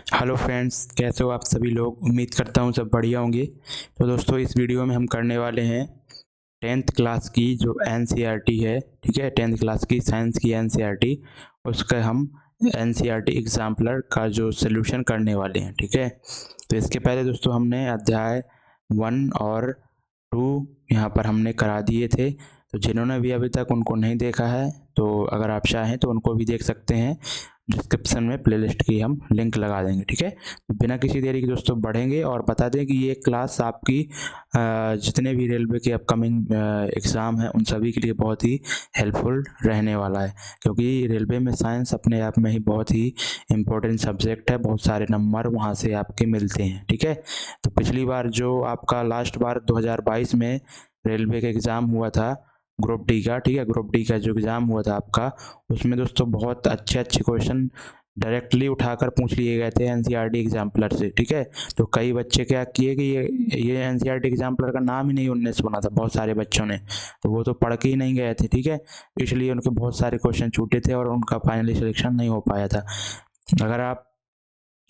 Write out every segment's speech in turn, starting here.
Hello friends, कैसे हो आप सभी लोग। उम्मीद करता हूँ सब बढ़िया होंगे। तो दोस्तों, इस वीडियो में हम करने वाले हैं 10th क्लास की जो एनसीईआरटी है। ठीक है, 10th क्लास की साइंस की एनसीईआरटी, उसका हम एनसीईआरटी एग्जाम्पलर का जो सोल्यूशन करने वाले हैं। ठीक है, तो इसके पहले दोस्तों हमने अध्याय 1 और 2 यहाँ पर हमने करा दिए थे। तो जिन्होंने भी अभी तक उनको नहीं देखा है, तो अगर आप चाहें तो उनको भी देख सकते हैं। डिस्क्रिप्शन में प्लेलिस्ट की हम लिंक लगा देंगे। ठीक है, तो बिना किसी देरी के दोस्तों बढ़ेंगे और बता दें कि ये क्लास आपकी जितने भी रेलवे के अपकमिंग एग्ज़ाम हैं उन सभी के लिए बहुत ही हेल्पफुल रहने वाला है, क्योंकि रेलवे में साइंस अपने आप में ही बहुत ही इम्पोर्टेंट सब्जेक्ट है। बहुत सारे नंबर वहाँ से आपके मिलते हैं। ठीक है, तो पिछली बार जो आपका लास्ट बार 2022 में रेलवे का एग्ज़ाम हुआ था ग्रुप डी का, ठीक है, ग्रुप डी का जो एग्ज़ाम हुआ था आपका, उसमें दोस्तों बहुत अच्छे अच्छे क्वेश्चन डायरेक्टली उठाकर पूछ लिए गए थे एनसीईआरटी एग्जाम्पलर से। ठीक है, तो कई बच्चे क्या किए कि ये एनसीईआरटी एग्जाम्पलर का नाम ही नहीं उनने सुना था, बहुत सारे बच्चों ने, तो वो तो पढ़ के ही नहीं गए थे। ठीक है, इसलिए उनके बहुत सारे क्वेश्चन छूटे थे और उनका फाइनली सिलेक्शन नहीं हो पाया था। अगर आप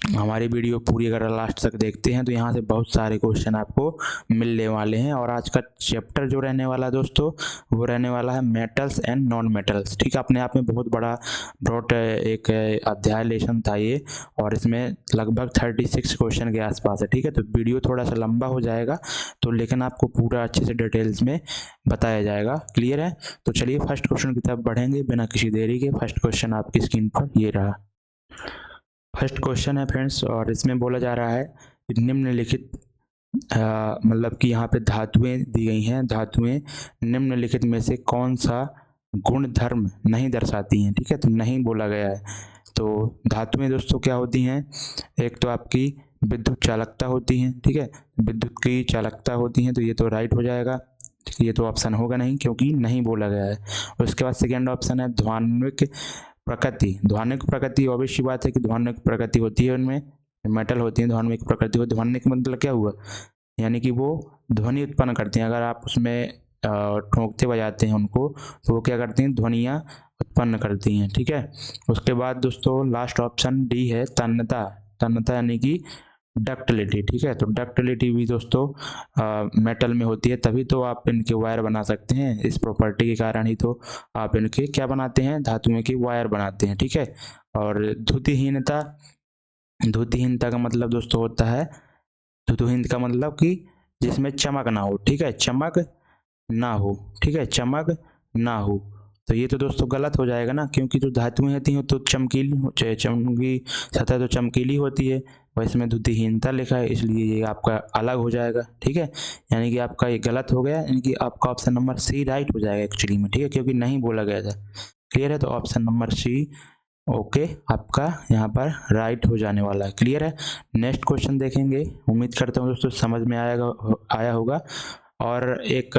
हमारी वीडियो पूरी अगर लास्ट तक देखते हैं तो यहाँ से बहुत सारे क्वेश्चन आपको मिलने वाले हैं। और आज का चैप्टर जो रहने वाला है दोस्तों, वो रहने वाला है मेटल्स एंड नॉन मेटल्स। ठीक है, अपने आप में बहुत बड़ा ब्रॉड एक अध्याय लेसन था ये, और इसमें लगभग 36 क्वेश्चन के आसपास है। ठीक है, तो वीडियो थोड़ा सा लंबा हो जाएगा, तो लेकिन आपको पूरा अच्छे से डिटेल्स में बताया जाएगा। क्लियर है? तो चलिए फर्स्ट क्वेश्चन की तरफ बढ़ेंगे बिना किसी देरी के। फर्स्ट क्वेश्चन आपकी स्क्रीन पर ये रहा। फर्स्ट क्वेश्चन है फ्रेंड्स, और इसमें बोला जा रहा है कि निम्नलिखित मतलब कि यहाँ पे धातुएं दी गई हैं। धातुएं निम्नलिखित में से कौन सा गुण धर्म नहीं दर्शाती हैं। ठीक है, तो नहीं बोला गया है। तो धातुएं दोस्तों क्या होती हैं? एक तो आपकी विद्युत चालकता होती हैं। ठीक है, विद्युत की चालकता होती हैं, तो ये तो राइट हो जाएगा। ये तो ऑप्शन होगा नहीं, क्योंकि नहीं बोला गया है। उसके बाद सेकेंड ऑप्शन है ध्वनिक प्रकृति। ध्वनिक प्रकृति, ऑब्वियस सी बात है कि ध्वनिक प्रकृति होती है, उनमें मेटल होती है ध्वनिक प्रकृति हो। ध्वनिक मतलब क्या हुआ? यानी कि वो ध्वनि उत्पन्न करते हैं। अगर आप उसमें ठोंकते बजाते हैं उनको, तो वो क्या करती हैं? ध्वनियाँ उत्पन्न करती हैं। ठीक है, उसके बाद दोस्तों लास्ट ऑप्शन डी है तन्यता। तन्यता यानी कि डक्टिलिटी। ठीक है, तो डक्टिलिटी भी दोस्तों मेटल में होती है, तभी तो आप इनके वायर बना सकते हैं। इस प्रॉपर्टी के कारण ही तो आप इनके क्या बनाते हैं? धातुओं के वायर बनाते हैं। ठीक है, और द्युतिहीनता, द्युतिहीनता का मतलब दोस्तों होता है, द्युतिहीन का मतलब कि जिसमें चमक ना हो। ठीक है, चमक ना हो। ठीक है, चमक ना हो। तो ये तो दोस्तों गलत हो जाएगा ना, क्योंकि जो धातुएं होती हैं तो चमकीली, चमकी सतह तो चमकीली होती है, और इसमें द्युतिहीनता लिखा है, इसलिए ये आपका अलग हो जाएगा। ठीक है, यानी कि आपका ये गलत हो गया, यानी कि आपका ऑप्शन नंबर सी राइट हो जाएगा एक्चुअली में। ठीक है, क्योंकि नहीं बोला गया था। क्लियर है? तो ऑप्शन नंबर सी ओके आपका यहाँ पर राइट हो जाने वाला है। क्लियर है? नेक्स्ट क्वेश्चन देखेंगे। उम्मीद करता हूँ दोस्तों समझ में आया होगा। और एक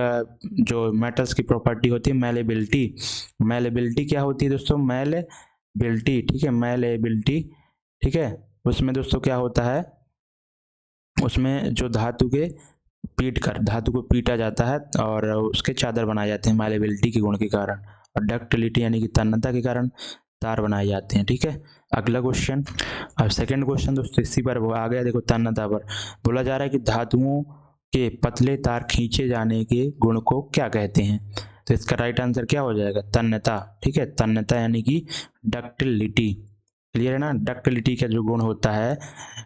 जो मेटल्स की प्रॉपर्टी होती है मेलेबिलिटी। मेलेबिलिटी क्या होती है दोस्तों? मेलेबिलिटी, ठीक है, मेलेबिलिटी। ठीक है, उसमें दोस्तों क्या होता है? उसमें जो धातु को पीटा जाता है और उसके चादर बनाए जाते हैं मेलेबिलिटी के गुण के कारण, और डक्टिलिटी यानी कि तन्यता के कारण तार बनाए जाते हैं। ठीक है, अगला क्वेश्चन। अब सेकंड क्वेश्चन दोस्तों इसी पर वो आ गया। देखो, तन्यता पर बोला जा रहा है कि धातुओं के पतले तार खींचे जाने के गुण को क्या कहते हैं? तो इसका राइट आंसर क्या हो जाएगा? तन्यता। ठीक है, तन्यता यानी कि डक्टिलिटी। क्लियर है ना? डक्टिलिटी का जो गुण होता है,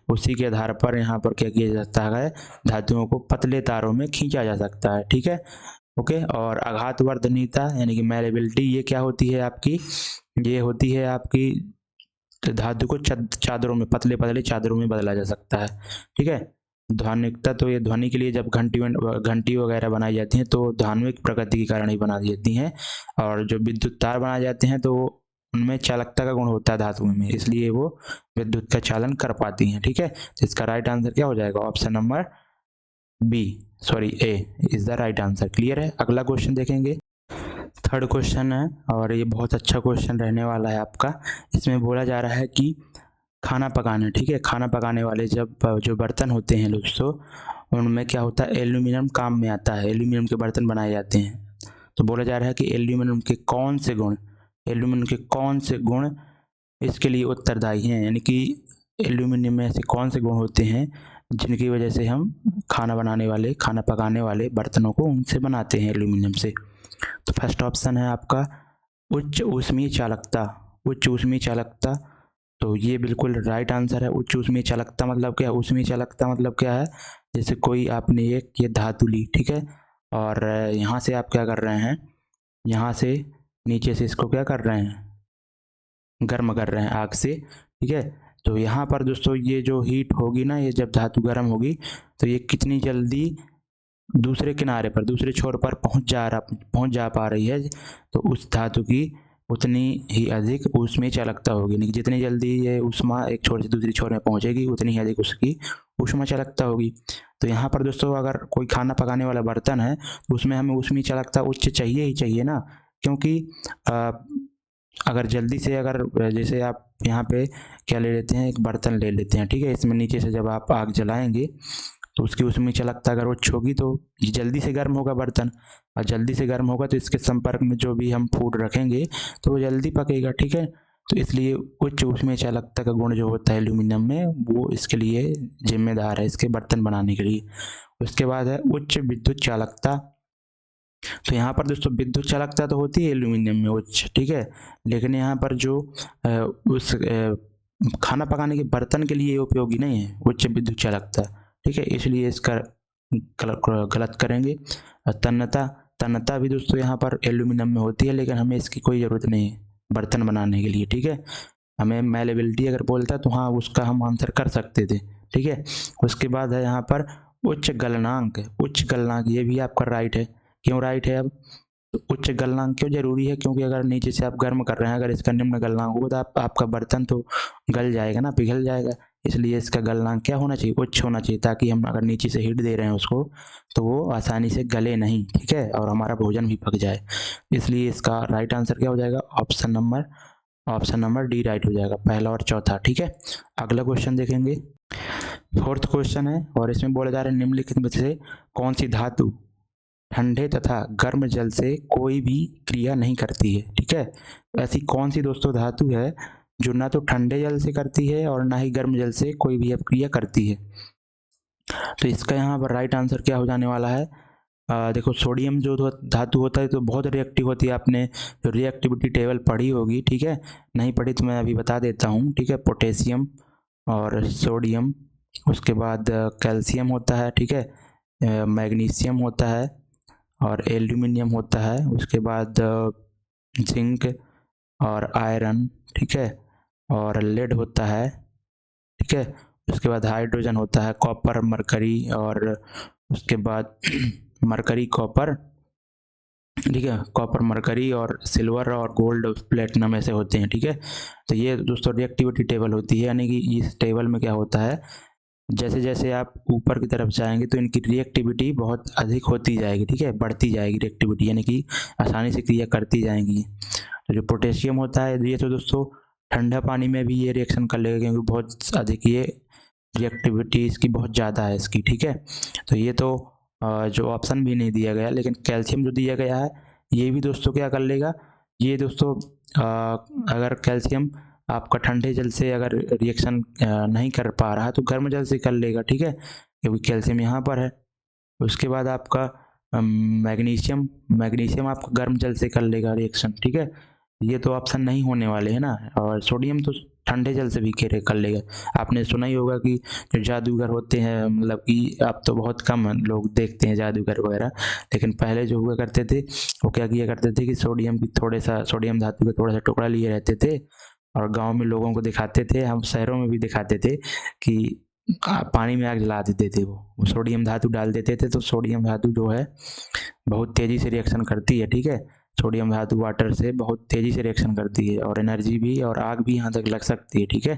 उसी के आधार पर यहाँ पर क्या किया जा सकता है? धातुओं को पतले तारों में खींचा जा सकता है। ठीक है, ओके। और आघातवर्धनीयता यानी कि मैलेबिलिटी, ये क्या होती है आपकी? ये होती है आपकी धातु को चादरों में, पतले पतले चादरों में बदला जा सकता है। ठीक है, ध्वनिकता, तो ये ध्वनि के लिए जब घंटी वगैरह बनाई जाती हैं तो धात्विक प्रकृति के कारण ही बनाई जाती हैं। और जो विद्युत तार बनाए जाते हैं तो उनमें चालकता का गुण होता है धातुओं में, इसलिए वो विद्युत का चालन कर पाती हैं। ठीक है, तो इसका राइट आंसर क्या हो जाएगा? Option number B, sorry A is the right answer. Clear है? अगला क्वेश्चन देखेंगे। थर्ड क्वेश्चन है, और ये बहुत अच्छा क्वेश्चन रहने वाला है आपका। इसमें बोला जा रहा है कि खाना पकाना, ठीक है, खाना पकाने वाले जब जो बर्तन होते हैं दोस्तों, उनमें क्या होता है? एल्यूमिनियम काम में आता है। एल्यूमिनियम के बर्तन बनाए जाते हैं। तो बोला जा रहा है कि एल्यूमिनियम के कौन से गुण इसके लिए उत्तरदायी हैं? यानी कि एल्यूमिनियम में ऐसे कौन से गुण होते हैं जिनकी वजह से हम खाना पकाने वाले बर्तनों को उनसे बनाते हैं, एल्यूमिनियम से। तो फर्स्ट ऑप्शन है आपका उच्च ऊष्मीय चालकता। उच्च ऊष्मीय चालकता, तो ये बिल्कुल राइट आंसर है। उच्च ऊष्मीय चालकता मतलब क्या है? ऊष्मीय चालकता मतलब क्या है? जैसे कोई आपने एक ये धातु ली, ठीक है, और यहाँ से आप क्या कर रहे हैं, यहाँ से नीचे से इसको क्या कर रहे हैं, गर्म कर रहे हैं आग से, ठीक है। तो यहाँ पर दोस्तों ये जो हीट होगी ना, ये जब धातु गर्म होगी तो ये कितनी जल्दी दूसरे किनारे पर, दूसरे छोर पर पहुँच जा पा रही है, तो उस धातु की उतनी ही अधिक ऊष्मीय चालकता होगी। यानी कि जितनी जल्दी ये ऊष्मा एक छोर से दूसरी छोर में पहुँचेगी उतनी ही अधिक उसकी ऊष्मा चालकता होगी। तो यहाँ पर दोस्तों अगर कोई खाना पकाने वाला बर्तन है तो उसमें हमें ऊष्मीय चालकता उच्च चाहिए ही चाहिए ना, क्योंकि अगर जल्दी से अगर जैसे आप यहाँ पे क्या ले लेते हैं, एक बर्तन ले लेते हैं, ठीक है, इसमें नीचे से जब आप आग जलाएंगे तो उसकी ऊष्मीय चालकता अगर उच्च होगी तो ये जल्दी से गर्म होगा बर्तन, और जल्दी से गर्म होगा तो इसके संपर्क में जो भी हम फूड रखेंगे तो वो जल्दी पकेगा, ठीक है। तो इसलिए उच्च ऊष्मीय चालकता का गुण जो होता है एल्यूमिनियम में, वो इसके लिए जिम्मेदार है, इसके बर्तन बनाने के लिए। उसके बाद है उच्च विद्युत चालकता। तो यहाँ पर दोस्तों विद्युत चालकता तो होती है एल्यूमिनियम में उच्च, ठीक है, लेकिन यहाँ पर जो उस खाना पकाने के बर्तन के लिए उपयोगी नहीं है उच्च विद्युत चालकता, ठीक है, इसलिए इसका गलत करेंगे। तन्यता, तन्यता भी दोस्तों यहाँ पर एल्यूमिनियम में होती है, लेकिन हमें इसकी कोई ज़रूरत नहीं है बर्तन बनाने के लिए, ठीक है। हमें मैलेबिलिटी अगर बोलता तो हाँ उसका हम आंसर कर सकते थे, ठीक है। उसके बाद है यहाँ पर उच्च गलनांक। उच्च गलनांक ये भी आपका राइट है। क्यों राइट है? अब तो उच्च गलनांक क्यों जरूरी है? क्योंकि अगर नीचे से आप गर्म कर रहे हैं, अगर इसका निम्न गलनांक होगा तो आपका बर्तन तो गल जाएगा ना, पिघल जाएगा। इसलिए इसका गलनांक क्या होना चाहिए? उच्च होना चाहिए, ताकि हम अगर नीचे से हीट दे रहे हैं उसको तो वो आसानी से गले नहीं, ठीक है, और हमारा भोजन भी पक जाए। इसलिए इसका राइट आंसर क्या हो जाएगा? ऑप्शन नंबर डी राइट हो जाएगा, पहला और चौथा, ठीक है। अगला क्वेश्चन देखेंगे, फोर्थ क्वेश्चन है, और इसमें बोला जा रहा है निम्नलिखित में से कौन सी धातु ठंडे तथा गर्म जल से कोई भी क्रिया नहीं करती है, ठीक है। ऐसी कौन सी दोस्तों धातु है जो ना तो ठंडे जल से करती है और ना ही गर्म जल से कोई भी क्रिया करती है? तो इसका यहाँ पर राइट आंसर क्या हो जाने वाला है? देखो सोडियम जो धातु होता है तो बहुत रिएक्टिव होती है, आपने जो रिएक्टिविटी टेबल पढ़ी होगी, ठीक है, नहीं पढ़ी तो मैं अभी बता देता हूँ, ठीक है। पोटेशियम और सोडियम, उसके बाद कैल्शियम होता है, ठीक है, मैग्नीशियम होता है और एल्यूमिनियम होता है, उसके बाद जिंक और आयरन, ठीक है, और लेड होता है, ठीक है। उसके बाद हाइड्रोजन होता है, कॉपर, मरकरी, और उसके बाद मरकरी, कॉपर, ठीक है, कॉपर, मरकरी और सिल्वर और गोल्ड, प्लेटिनम ऐसे होते हैं, ठीक है। तो ये दोस्तों रिएक्टिविटी टेबल होती है, यानी कि इस टेबल में क्या होता है, जैसे जैसे आप ऊपर की तरफ जाएंगे तो इनकी रिएक्टिविटी बहुत अधिक होती जाएगी, ठीक है, बढ़ती जाएगी रिएक्टिविटी, यानी कि आसानी से क्रिया करती जाएंगी। तो जो पोटेशियम होता है ये तो दोस्तों ठंडा पानी में भी ये रिएक्शन कर लेगा, क्योंकि बहुत अधिक ये रिएक्टिविटी इसकी बहुत ज़्यादा है इसकी, ठीक है। तो ये तो जो ऑप्शन भी नहीं दिया गया, लेकिन कैल्शियम जो दिया गया है ये भी दोस्तों क्या कर लेगा, ये दोस्तों अगर कैल्शियम आपका ठंडे जल से अगर रिएक्शन नहीं कर पा रहा है तो गर्म जल से कर लेगा, ठीक है, क्योंकि कैल्शियम यहाँ पर है। उसके बाद आपका मैग्नीशियम, मैग्नीशियम आपका गर्म जल से कर लेगा रिएक्शन, ठीक है। ये तो ऑप्शन नहीं होने वाले हैं ना। और सोडियम तो ठंडे जल से भी कर लेगा। आपने सुना ही होगा कि जो जादूगर होते हैं, मतलब कि अब तो बहुत कम लोग देखते हैं जादूगर वगैरह, लेकिन पहले जो हुआ करते थे वो क्या किया करते थे कि सोडियम धातु का थोड़ा सा टुकड़ा लिए रहते थे और गांव में लोगों को दिखाते थे, हम शहरों में भी दिखाते थे कि पानी में आग जला देते थे, वो सोडियम धातु डाल देते थे। तो सोडियम धातु जो है बहुत तेज़ी से रिएक्शन करती है, ठीक है, सोडियम धातु वाटर से बहुत तेज़ी से रिएक्शन करती है, और एनर्जी भी और आग भी यहाँ तक लग सकती है, ठीक है,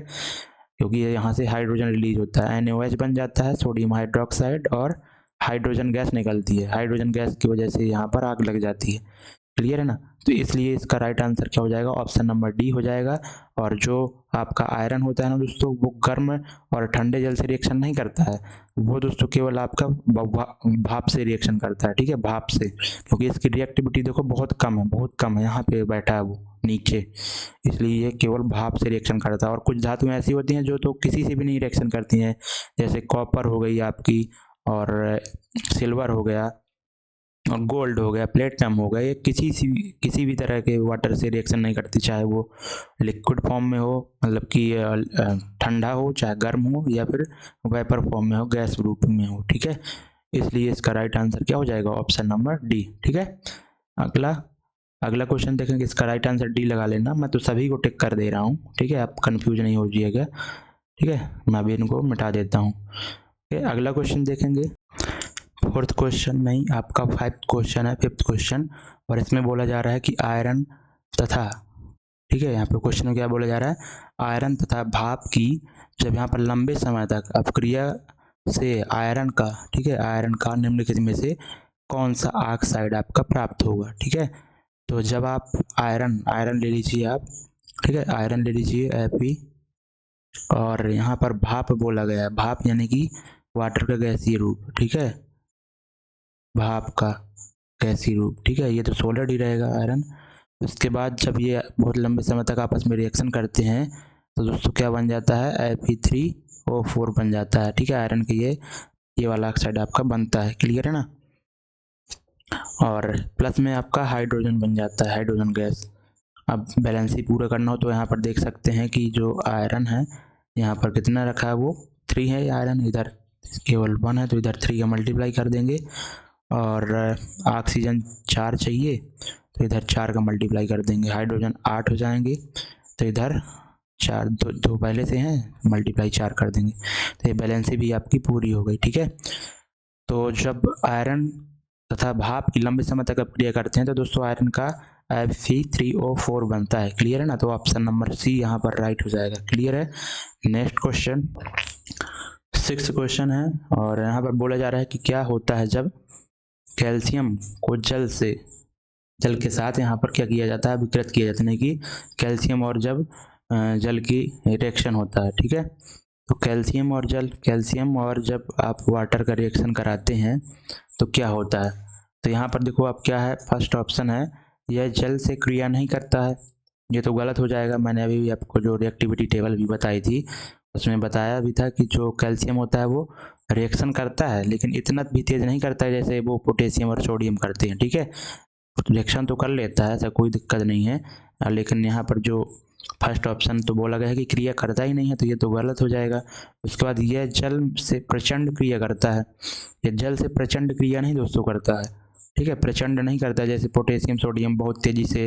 क्योंकि यहाँ से हाइड्रोजन रिलीज होता है, NaOH बन जाता है, सोडियम हाइड्रोक्साइड, और हाइड्रोजन गैस निकलती है, हाइड्रोजन गैस की वजह से यहाँ पर आग लग जाती है। क्लियर है ना? तो इसलिए इसका राइट आंसर क्या हो जाएगा, ऑप्शन नंबर डी हो जाएगा। और जो आपका आयरन होता है ना दोस्तों, वो गर्म और ठंडे जल से रिएक्शन नहीं करता है, वो दोस्तों केवल आपका भाप से रिएक्शन करता है, ठीक है, भाप से, क्योंकि इसकी रिएक्टिविटी देखो बहुत कम है, बहुत कम है, यहाँ पे बैठा है वो नीचे, इसलिए ये केवल भाप से रिएक्शन करता है। और कुछ धातुएं ऐसी होती हैं जो तो किसी से भी नहीं रिएक्शन करती हैं, जैसे कॉपर हो गई आपकी, और सिल्वर हो गया, और गोल्ड हो गया, प्लेटिनम हो गया, ये किसी भी तरह के वाटर से रिएक्शन नहीं करती, चाहे वो लिक्विड फॉर्म में हो, मतलब कि ठंडा हो, चाहे गर्म हो, या फिर वेपर फॉर्म में हो, गैस रूप में हो, ठीक है। इसलिए इसका राइट आंसर क्या हो जाएगा, ऑप्शन नंबर डी, ठीक है। अगला क्वेश्चन देखेंगे, इसका राइट आंसर डी लगा लेना, मैं तो सभी को टिक कर दे रहा हूँ, ठीक है, आप कंफ्यूज नहीं हो जाइएगा, ठीक है, मैं भी इनको मिटा देता हूँ। अगला क्वेश्चन देखेंगे, फोर्थ क्वेश्चन नहीं, आपका फिफ्थ क्वेश्चन, और इसमें बोला जा रहा है कि आयरन तथा, ठीक है, यहाँ पे क्वेश्चन में क्या बोला जा रहा है, आयरन तथा भाप की जब यहाँ पर लंबे समय तक अपक्रिया से आयरन का, ठीक है, आयरन का निम्नलिखित में से कौन सा ऑक्साइड आपका प्राप्त होगा, ठीक है। तो जब आप आयरन ले लीजिए आप, ठीक है, आयरन ले लीजिए Fe, और यहाँ पर भाप बोला गया है, भाप यानी कि वाटर का गैसीय रूप, ठीक है, भाप का गैसीय रूप, ठीक है, ये तो सोलिड ही रहेगा आयरन। उसके बाद जब ये बहुत लंबे समय तक आपस में रिएक्शन करते हैं तो दोस्तों क्या बन जाता है, Fe3O4 बन जाता है, ठीक है, आयरन के ये वाला ऑक्साइड आपका बनता है, क्लियर है ना। और प्लस में आपका हाइड्रोजन बन जाता है, हाइड्रोजन गैस। अब बैलेंस ही पूरा करना हो तो यहाँ पर देख सकते हैं कि जो आयरन है यहाँ पर कितना रखा है, वो 3 है आयरन, इधर केवल 1 है तो इधर 3 का मल्टीप्लाई कर देंगे, और ऑक्सीजन 4 चाहिए तो इधर 4 का मल्टीप्लाई कर देंगे, हाइड्रोजन 8 हो जाएंगे तो इधर 4, दो पहले से हैं, मल्टीप्लाई 4 कर देंगे, तो ये बैलेंसी भी आपकी पूरी हो गई, ठीक है। तो जब आयरन तथा भाप की लंबे समय तक अपक्रिया करते हैं तो दोस्तों आयरन का Fe3O4 बनता है, क्लियर है ना। तो ऑप्शन नंबर सी यहाँ पर राइट हो जाएगा, क्लियर है। नेक्स्ट क्वेश्चन, 6th क्वेश्चन है, और यहाँ पर बोला जा रहा है कि क्या होता है जब कैल्शियम को जल के साथ यहाँ पर क्या किया जाता है, विकृत किया जाता है, कि कैल्शियम और जब जल की रिएक्शन होता है, ठीक है। तो कैल्शियम और जब आप वाटर का रिएक्शन कराते हैं तो क्या होता है, तो यहाँ पर देखो आप क्या है, फर्स्ट ऑप्शन है, यह जल से क्रिया नहीं करता है, ये तो गलत हो जाएगा। मैंने अभी भी आपको जो रिएक्टिविटी टेबल भी बताई थी उसमें बताया भी था कि जो कैल्शियम होता है वो रिएक्शन करता है, लेकिन इतना भी तेज नहीं करता है जैसे वो पोटेशियम और सोडियम करते हैं, ठीक है। रिएक्शन तो कर लेता है, ऐसा कोई दिक्कत नहीं है, लेकिन यहाँ पर जो फर्स्ट ऑप्शन तो बोला गया है कि क्रिया करता ही नहीं है, तो ये तो गलत हो जाएगा। उसके बाद यह जल से प्रचंड क्रिया करता है, ये जल से प्रचंड क्रिया नहीं दोस्तों करता है, ठीक है, प्रचंड नहीं करता है, जैसे पोटेशियम सोडियम बहुत तेजी से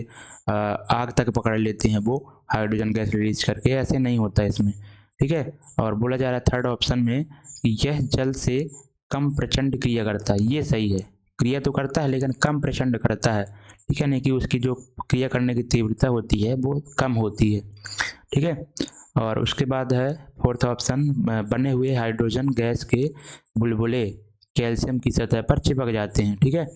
आग तक पकड़ लेते हैं वो हाइड्रोजन गैस रिलीज करके, ऐसे नहीं होता है इसमें, ठीक है। और बोला जा रहा है थर्ड ऑप्शन में कि यह जल से कम प्रचंड क्रिया करता है, ये सही है, क्रिया तो करता है लेकिन कम प्रचंड करता है, ठीक है, नहीं कि उसकी जो क्रिया करने की तीव्रता होती है वो कम होती है, ठीक है। और उसके बाद है फोर्थ ऑप्शन, बने हुए हाइड्रोजन गैस के बुलबुले कैल्शियम की सतह पर चिपक जाते हैं, ठीक है,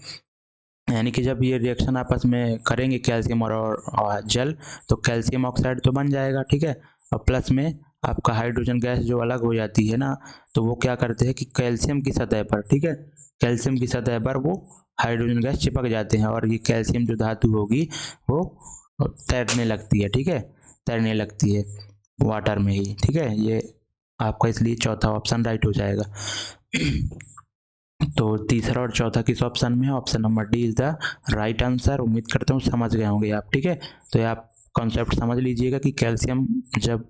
यानी कि जब ये रिएक्शन आपस में करेंगे कैल्शियम और जल तो कैल्शियम ऑक्साइड तो बन जाएगा, ठीक है, और प्लस में आपका हाइड्रोजन गैस जो अलग हो जाती है ना, तो वो क्या करते हैं कि कैल्शियम की सतह पर, ठीक है, कैल्शियम की सतह पर वो हाइड्रोजन गैस चिपक जाते हैं, और ये कैल्शियम जो धातु होगी वो तैरने लगती है, ठीक है, तैरने लगती है वाटर में ही, ठीक है, ये आपका इसलिए चौथा ऑप्शन राइट हो जाएगा। तो तीसरा और चौथा किस ऑप्शन में है, option number D is the right answer. उम्मीद करता हूँ समझ गए होंगे आप, ठीक है। तो ये आप कॉन्सेप्ट समझ लीजिएगा कि कैल्शियम जब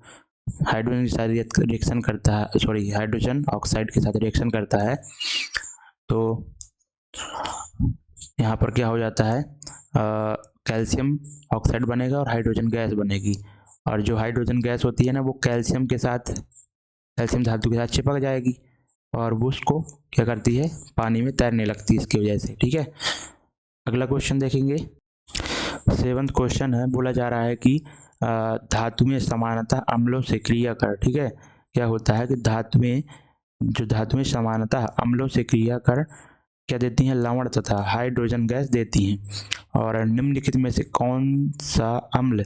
हाइड्रोजन के साथ रिएक्शन करता है, सॉरी हाइड्रोजन ऑक्साइड के साथ रिएक्शन करता है तो यहाँ पर क्या हो जाता है, कैल्शियम ऑक्साइड बनेगा और हाइड्रोजन गैस बनेगी, और जो हाइड्रोजन गैस होती है ना वो कैल्शियम धातु के साथ चिपक जाएगी और वो उसको क्या करती है, पानी में तैरने लगती है इसकी वजह से, ठीक है। अगला क्वेश्चन देखेंगे, 7th क्वेश्चन है, बोला जा रहा है कि धातु में समानता अम्लों से क्रिया कर, ठीक है, क्या होता है कि धातुएं समानता अम्लों से क्रिया कर क्या देती हैं, लवण तथा हाइड्रोजन गैस देती हैं। और निम्नलिखित में से कौन सा अम्ल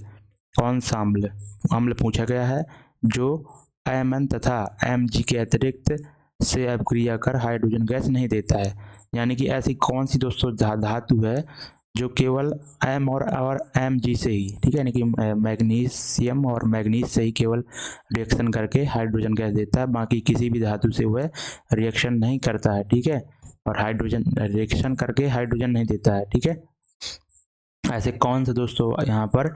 पूछा गया है जो Mn तथा Mg के अतिरिक्त से अभिक्रिया कर हाइड्रोजन गैस नहीं देता है। यानी कि ऐसी कौन सी दोस्तों धातु है जो केवल M और Mg से ही, ठीक है, यानी कि मैग्नीशियम और मैग्नीज से ही केवल रिएक्शन करके हाइड्रोजन गैस देता है, बाकी किसी भी धातु से वह रिएक्शन नहीं करता है, ठीक है, और हाइड्रोजन रिएक्शन करके हाइड्रोजन नहीं देता है, ठीक है। ऐसे कौन सा दोस्तों यहाँ पर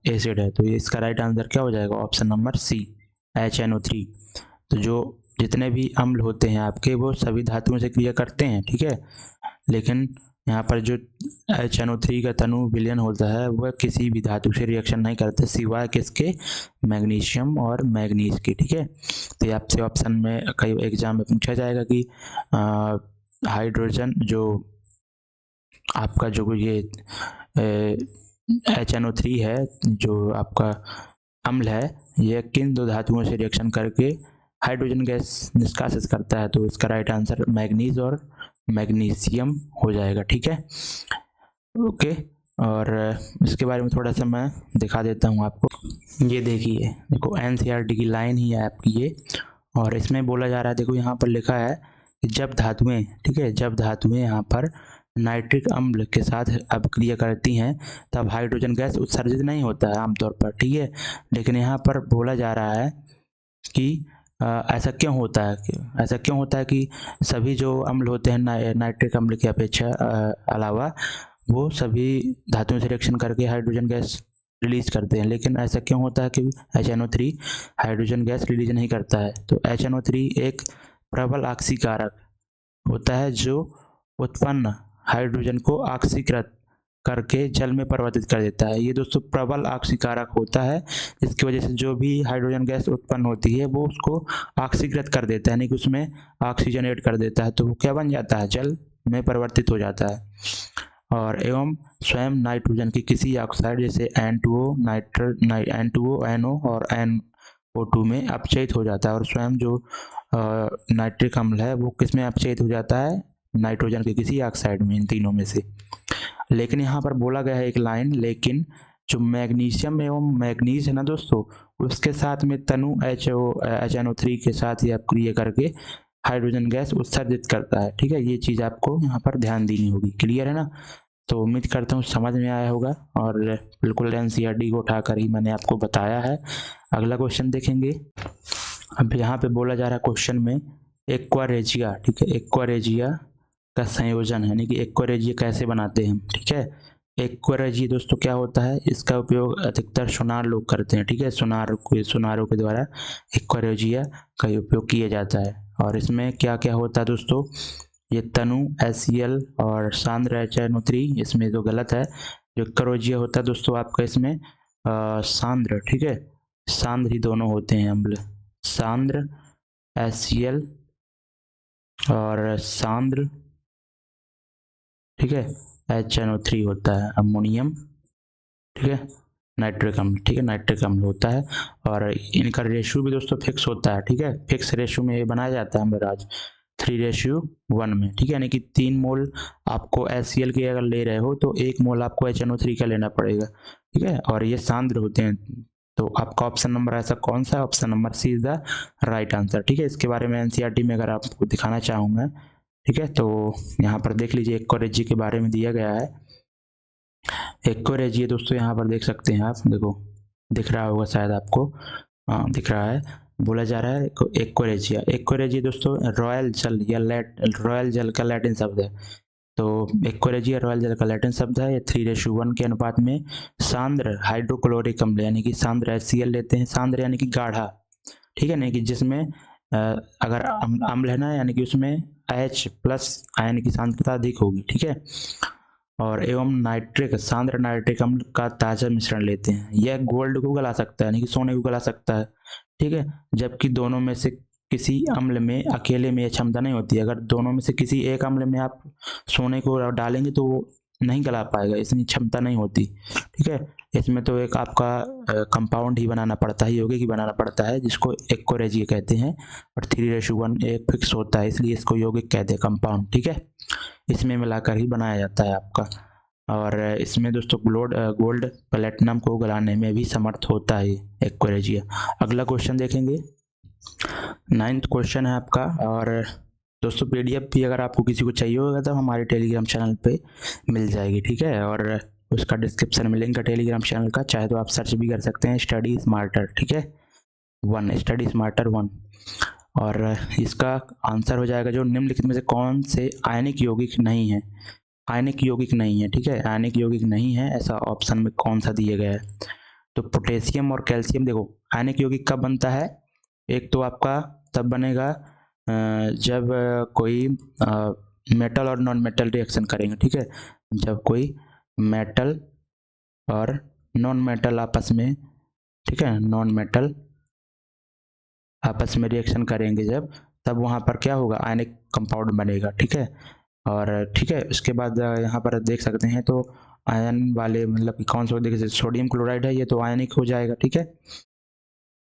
एसिड है, तो ये इसका राइट आंसर क्या हो जाएगा, ऑप्शन नंबर सी, HNO3। तो जो जितने भी अम्ल होते हैं आपके वो सभी धातुओं से क्रिया करते हैं, ठीक है, लेकिन यहाँ पर जो HNO3 का तनु विलयन होता है वह किसी भी धातु से रिएक्शन नहीं करते सिवाय किसके, मैग्नीशियम और मैग्नीज के, ठीक है। तो ये आपसे ऑप्शन में कई एग्जाम में पूछा जाएगा कि हाइड्रोजन जो आपका जो ये HNO3 है जो आपका अम्ल है, यह किन दो धातुओं से रिएक्शन करके हाइड्रोजन गैस निष्कासित करता है, तो इसका राइट आंसर मैग्नीज और मैग्नीशियम हो जाएगा, ठीक है, ओके। और इसके बारे में थोड़ा सा मैं दिखा देता हूँ आपको। ये देखिए, देखो NCERT की लाइन ही है आपकी ये, और इसमें बोला जा रहा है, देखो यहाँ पर लिखा है कि जब धातुएं, ठीक है, जब धातुएं यहाँ पर नाइट्रिक अम्ल के साथ अभिक्रिया करती हैं तब हाइड्रोजन गैस उत्सर्जित नहीं होता है आमतौर पर, ठीक है, लेकिन यहाँ पर बोला जा रहा है कि ऐसा क्यों होता है कि सभी जो अम्ल होते हैं नाइट्रिक अम्ल की अपेक्षा अलावा वो सभी धातुओं से रिएक्शन करके हाइड्रोजन गैस रिलीज करते हैं, लेकिन ऐसा क्यों होता है कि HNO3 हाइड्रोजन गैस रिलीज नहीं करता है। तो HNO3 एक प्रबल ऑक्सीकारक होता है जो उत्पन्न हाइड्रोजन को ऑक्सीकृत करके जल में परिवर्तित कर देता है। ये दोस्तों प्रबल ऑक्सीकारक होता है, जिसकी वजह से जो भी हाइड्रोजन गैस उत्पन्न होती है वो उसको ऑक्सीकृत कर देता है, यानी कि उसमें ऑक्सीजनेट कर देता है, तो वो क्या बन जाता है, जल में परिवर्तित हो जाता है। और एवं स्वयं नाइट्रोजन की किसी ऑक्साइड जैसे N2O, N2O, NO और NO2 में अपचयित हो जाता है, और स्वयं जो नाइट्रिक अम्ल है वो किस में अपचयित हो जाता है, नाइट्रोजन के किसी ऑक्साइड में, इन तीनों में से। लेकिन यहाँ पर बोला गया है एक लाइन, लेकिन जो मैग्नीशियम एवं मैग्नीज है ना दोस्तों, उसके साथ में तनु HNO3 के साथ ही अभिक्रिया करके हाइड्रोजन गैस उत्सर्जित करता है, ठीक है, ये चीज़ आपको यहाँ पर ध्यान देनी होगी, क्लियर है ना। तो उम्मीद करता हूँ समझ में आया होगा, और बिल्कुल NCERT को उठाकर ही मैंने आपको बताया है। अगला क्वेश्चन देखेंगे। अब यहाँ पे बोला जा रहा है क्वेश्चन में एक्वारेजिया, ठीक है, एक्वारेजिया का संयोजन है, यानी कि एक्वारेजिया कैसे बनाते हैं, ठीक है। एक्वारेजिया दोस्तों क्या होता है, इसका उपयोग अधिकतर सोनार लोग करते हैं, ठीक है, सोनारों के द्वारा एक्वारेजिया का उपयोग किया जाता है। और इसमें क्या क्या होता है दोस्तों, ये तनु HCl और सांद्र HNO3, इसमें तो गलत है। जो एक्वारेजिया होता है दोस्तों आपका इसमें सांद्र, ठीक है, सांद्र ही दोनों होते हैं अम्ल, सांद्र HCl और सांद्र, ठीक है, HNO3 होता है अमोनियम, ठीक है, नाइट्रिक अम्ल, ठीक है, नाइट्रिक अम्ल होता है। और इनका रेशियो भी दोस्तों फिक्स होता है, ठीक है, फिक्स रेशियो में ये बनाया जाता है अम्लराज 3:1 में, ठीक है, यानी कि 3 मोल आपको HCl के अगर ले रहे हो तो 1 मोल आपको HNO3 का लेना पड़ेगा, ठीक है, और ये सांद्र होते हैं। तो आपका ऑप्शन नंबर ऐसा कौन सा है, option number C is the right answer, ठीक है। इसके बारे में NCERT में अगर आपको दिखाना चाहूँगा, ठीक है, तो यहाँ पर देख लीजिए एक्वारेजिया के बारे में दिया गया है। एक्वारेजिया दोस्तों यहाँ पर देख सकते हैं आप, देखो दिख रहा होगा शायद आपको, हाँ दिख रहा है। बोला जा रहा है एक्वारेजिया दोस्तों रॉयल जल का लैटिन शब्द है। तो एक्वारेजिया रॉयल जल का लैटिन शब्द है। ये 3:1 के अनुपात में सांद्र हाइड्रोक्लोरिक अम्ल यानी कि सांद्र HCl लेते हैं, सांद्र यानी कि गाढ़ा, ठीक है, नहीं कि जिसमें अगर अम्ल है ना, यानी कि उसमें H+ आयन की सांद्रता अधिक होगी, ठीक है। और एवं सांद्र नाइट्रिक अम्ल का ताजा मिश्रण लेते हैं। यह गोल्ड को गला सकता है, यानी कि सोने को गला सकता है, ठीक है, जबकि दोनों में से किसी अम्ल में अकेले में यह क्षमता नहीं होती। अगर दोनों में से किसी एक अम्ल में आप सोने को डालेंगे तो वो नहीं गला पाएगा, इसमें क्षमता नहीं होती, ठीक है। इसमें तो एक आपका कंपाउंड ही बनाना पड़ता है, यौगिक ही बनाना पड़ता है, जिसको एक्वरेजिया कहते हैं। और 3:1 एक फिक्स होता है, इसलिए इसको यौगिक कहते हैं, कंपाउंड। ठीक है, इसमें मिलाकर ही बनाया जाता है आपका। और इसमें दोस्तों गोल्ड प्लेटिनम को गलाने में भी समर्थ होता है एक्वरेजिया। अगला क्वेश्चन देखेंगे, 9th क्वेश्चन है आपका। और दोस्तों PDF भी अगर आपको किसी को चाहिए होगा तो हमारे टेलीग्राम चैनल पे मिल जाएगी। ठीक है, और उसका डिस्क्रिप्शन में लिंक है टेलीग्राम चैनल का, चाहे तो आप सर्च भी कर सकते हैं, स्टडी स्मार्टर। ठीक है, 1 स्टडी स्मार्टर 1। और इसका आंसर हो जाएगा जो निम्नलिखित में से कौन से आयनिक यौगिक नहीं है। आयनिक यौगिक नहीं है, ठीक है, आयनिक यौगिक नहीं है, ऐसा ऑप्शन में कौन सा दिया गया है। तो पोटेशियम और कैल्शियम, देखो आयनिक यौगिक कब बनता है, एक तो आपका तब बनेगा जब कोई मेटल और नॉन मेटल रिएक्शन करेंगे। ठीक है, जब कोई मेटल और नॉन मेटल आपस में, ठीक है, नॉन मेटल आपस में रिएक्शन करेंगे जब, तब वहाँ पर क्या होगा, आयनिक कंपाउंड बनेगा। ठीक है, और ठीक है, उसके बाद यहाँ पर देख सकते हैं तो आयन वाले मतलब कि कौन सा, देखिए सोडियम क्लोराइड है, ये तो आयनिक हो जाएगा। ठीक है,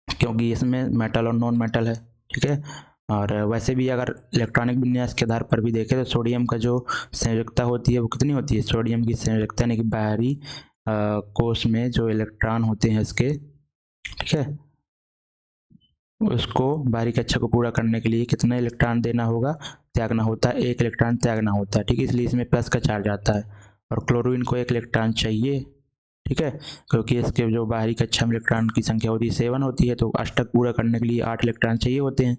क्योंकि इसमें मेटल और नॉन मेटल है। ठीक है, और वैसे भी अगर इलेक्ट्रॉनिक विन्यास के आधार पर भी देखें तो सोडियम का जो संयोजकता होती है वो कितनी होती है, सोडियम की संयोजकता यानी कि बाहरी कोश में जो इलेक्ट्रॉन होते हैं इसके, ठीक है, उसको बाहरी कक्षा को पूरा करने के लिए कितना इलेक्ट्रॉन देना होगा, त्यागना होता है, 1 इलेक्ट्रॉन त्यागना होता है। ठीक है, इसलिए इसमें प्लस का चार्ज आता है। और क्लोरीन को 1 इलेक्ट्रॉन चाहिए। ठीक है, क्योंकि इसके जो बाहरी कक्षा में इलेक्ट्रॉन की संख्या होती है 7 होती है, तो अष्टक पूरा करने के लिए 8 इलेक्ट्रॉन चाहिए होते हैं,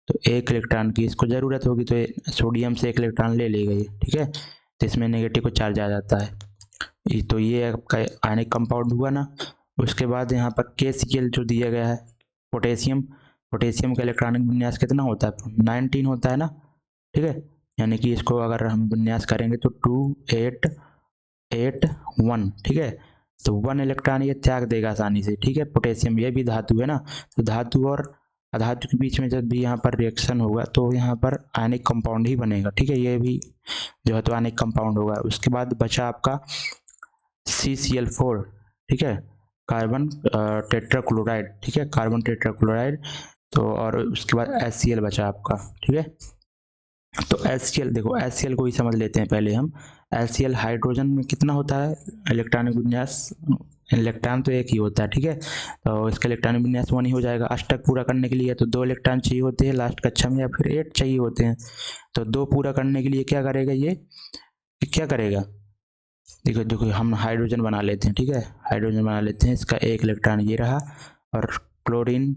तो 1 इलेक्ट्रॉन की इसको ज़रूरत होगी, तो सोडियम से 1 इलेक्ट्रॉन ले लेगा ये। ठीक है, तो इसमें नेगेटिव को चार्ज आ जाता है। तो ये आपका आयनिक कंपाउंड हुआ ना। उसके बाद यहाँ पर KCl जो दिया गया है, पोटेशियम, पोटेशियम का इलेक्ट्रॉनिक विन्यास कितना होता है, 19 होता है ना। ठीक है, यानी कि इसको अगर हम विन्यास करेंगे तो 2 8 8 1। ठीक है, तो 1 इलेक्ट्रॉन ये त्याग देगा आसानी से। ठीक है, पोटेशियम ये भी धातु है ना, तो धातु और अधातु के बीच में जब भी यहाँ पर रिएक्शन होगा तो यहाँ पर आयनिक कंपाउंड ही बनेगा। ठीक है, ये भी जो है तो आयनिक कंपाउंड होगा। उसके बाद बचा आपका CCl4। ठीक है, कार्बन टेट्राक्लोराइड। ठीक है, कार्बन टेट्राक्लोराइड। तो और उसके बाद HCl बचा आपका। ठीक है, तो HCl, देखो HCl को ही समझ लेते हैं पहले हम। HCl हाइड्रोजन में कितना होता है इलेक्ट्रॉनिक विन्यास, इलेक्ट्रॉन तो एक ही होता है। ठीक है, तो इसका इलेक्ट्रॉनिक विन्यास 1 ही हो जाएगा। अष्टक पूरा करने के लिए तो 2 इलेक्ट्रॉन चाहिए होते हैं लास्ट कक्षा में, या फिर 8 चाहिए होते हैं। तो 2 पूरा करने के लिए क्या करेगा ये क्या करेगा, देखो देखो हम हाइड्रोजन बना लेते हैं। ठीक है, हाइड्रोजन बना लेते हैं, इसका 1 इलेक्ट्रॉन ये रहा। और क्लोरीन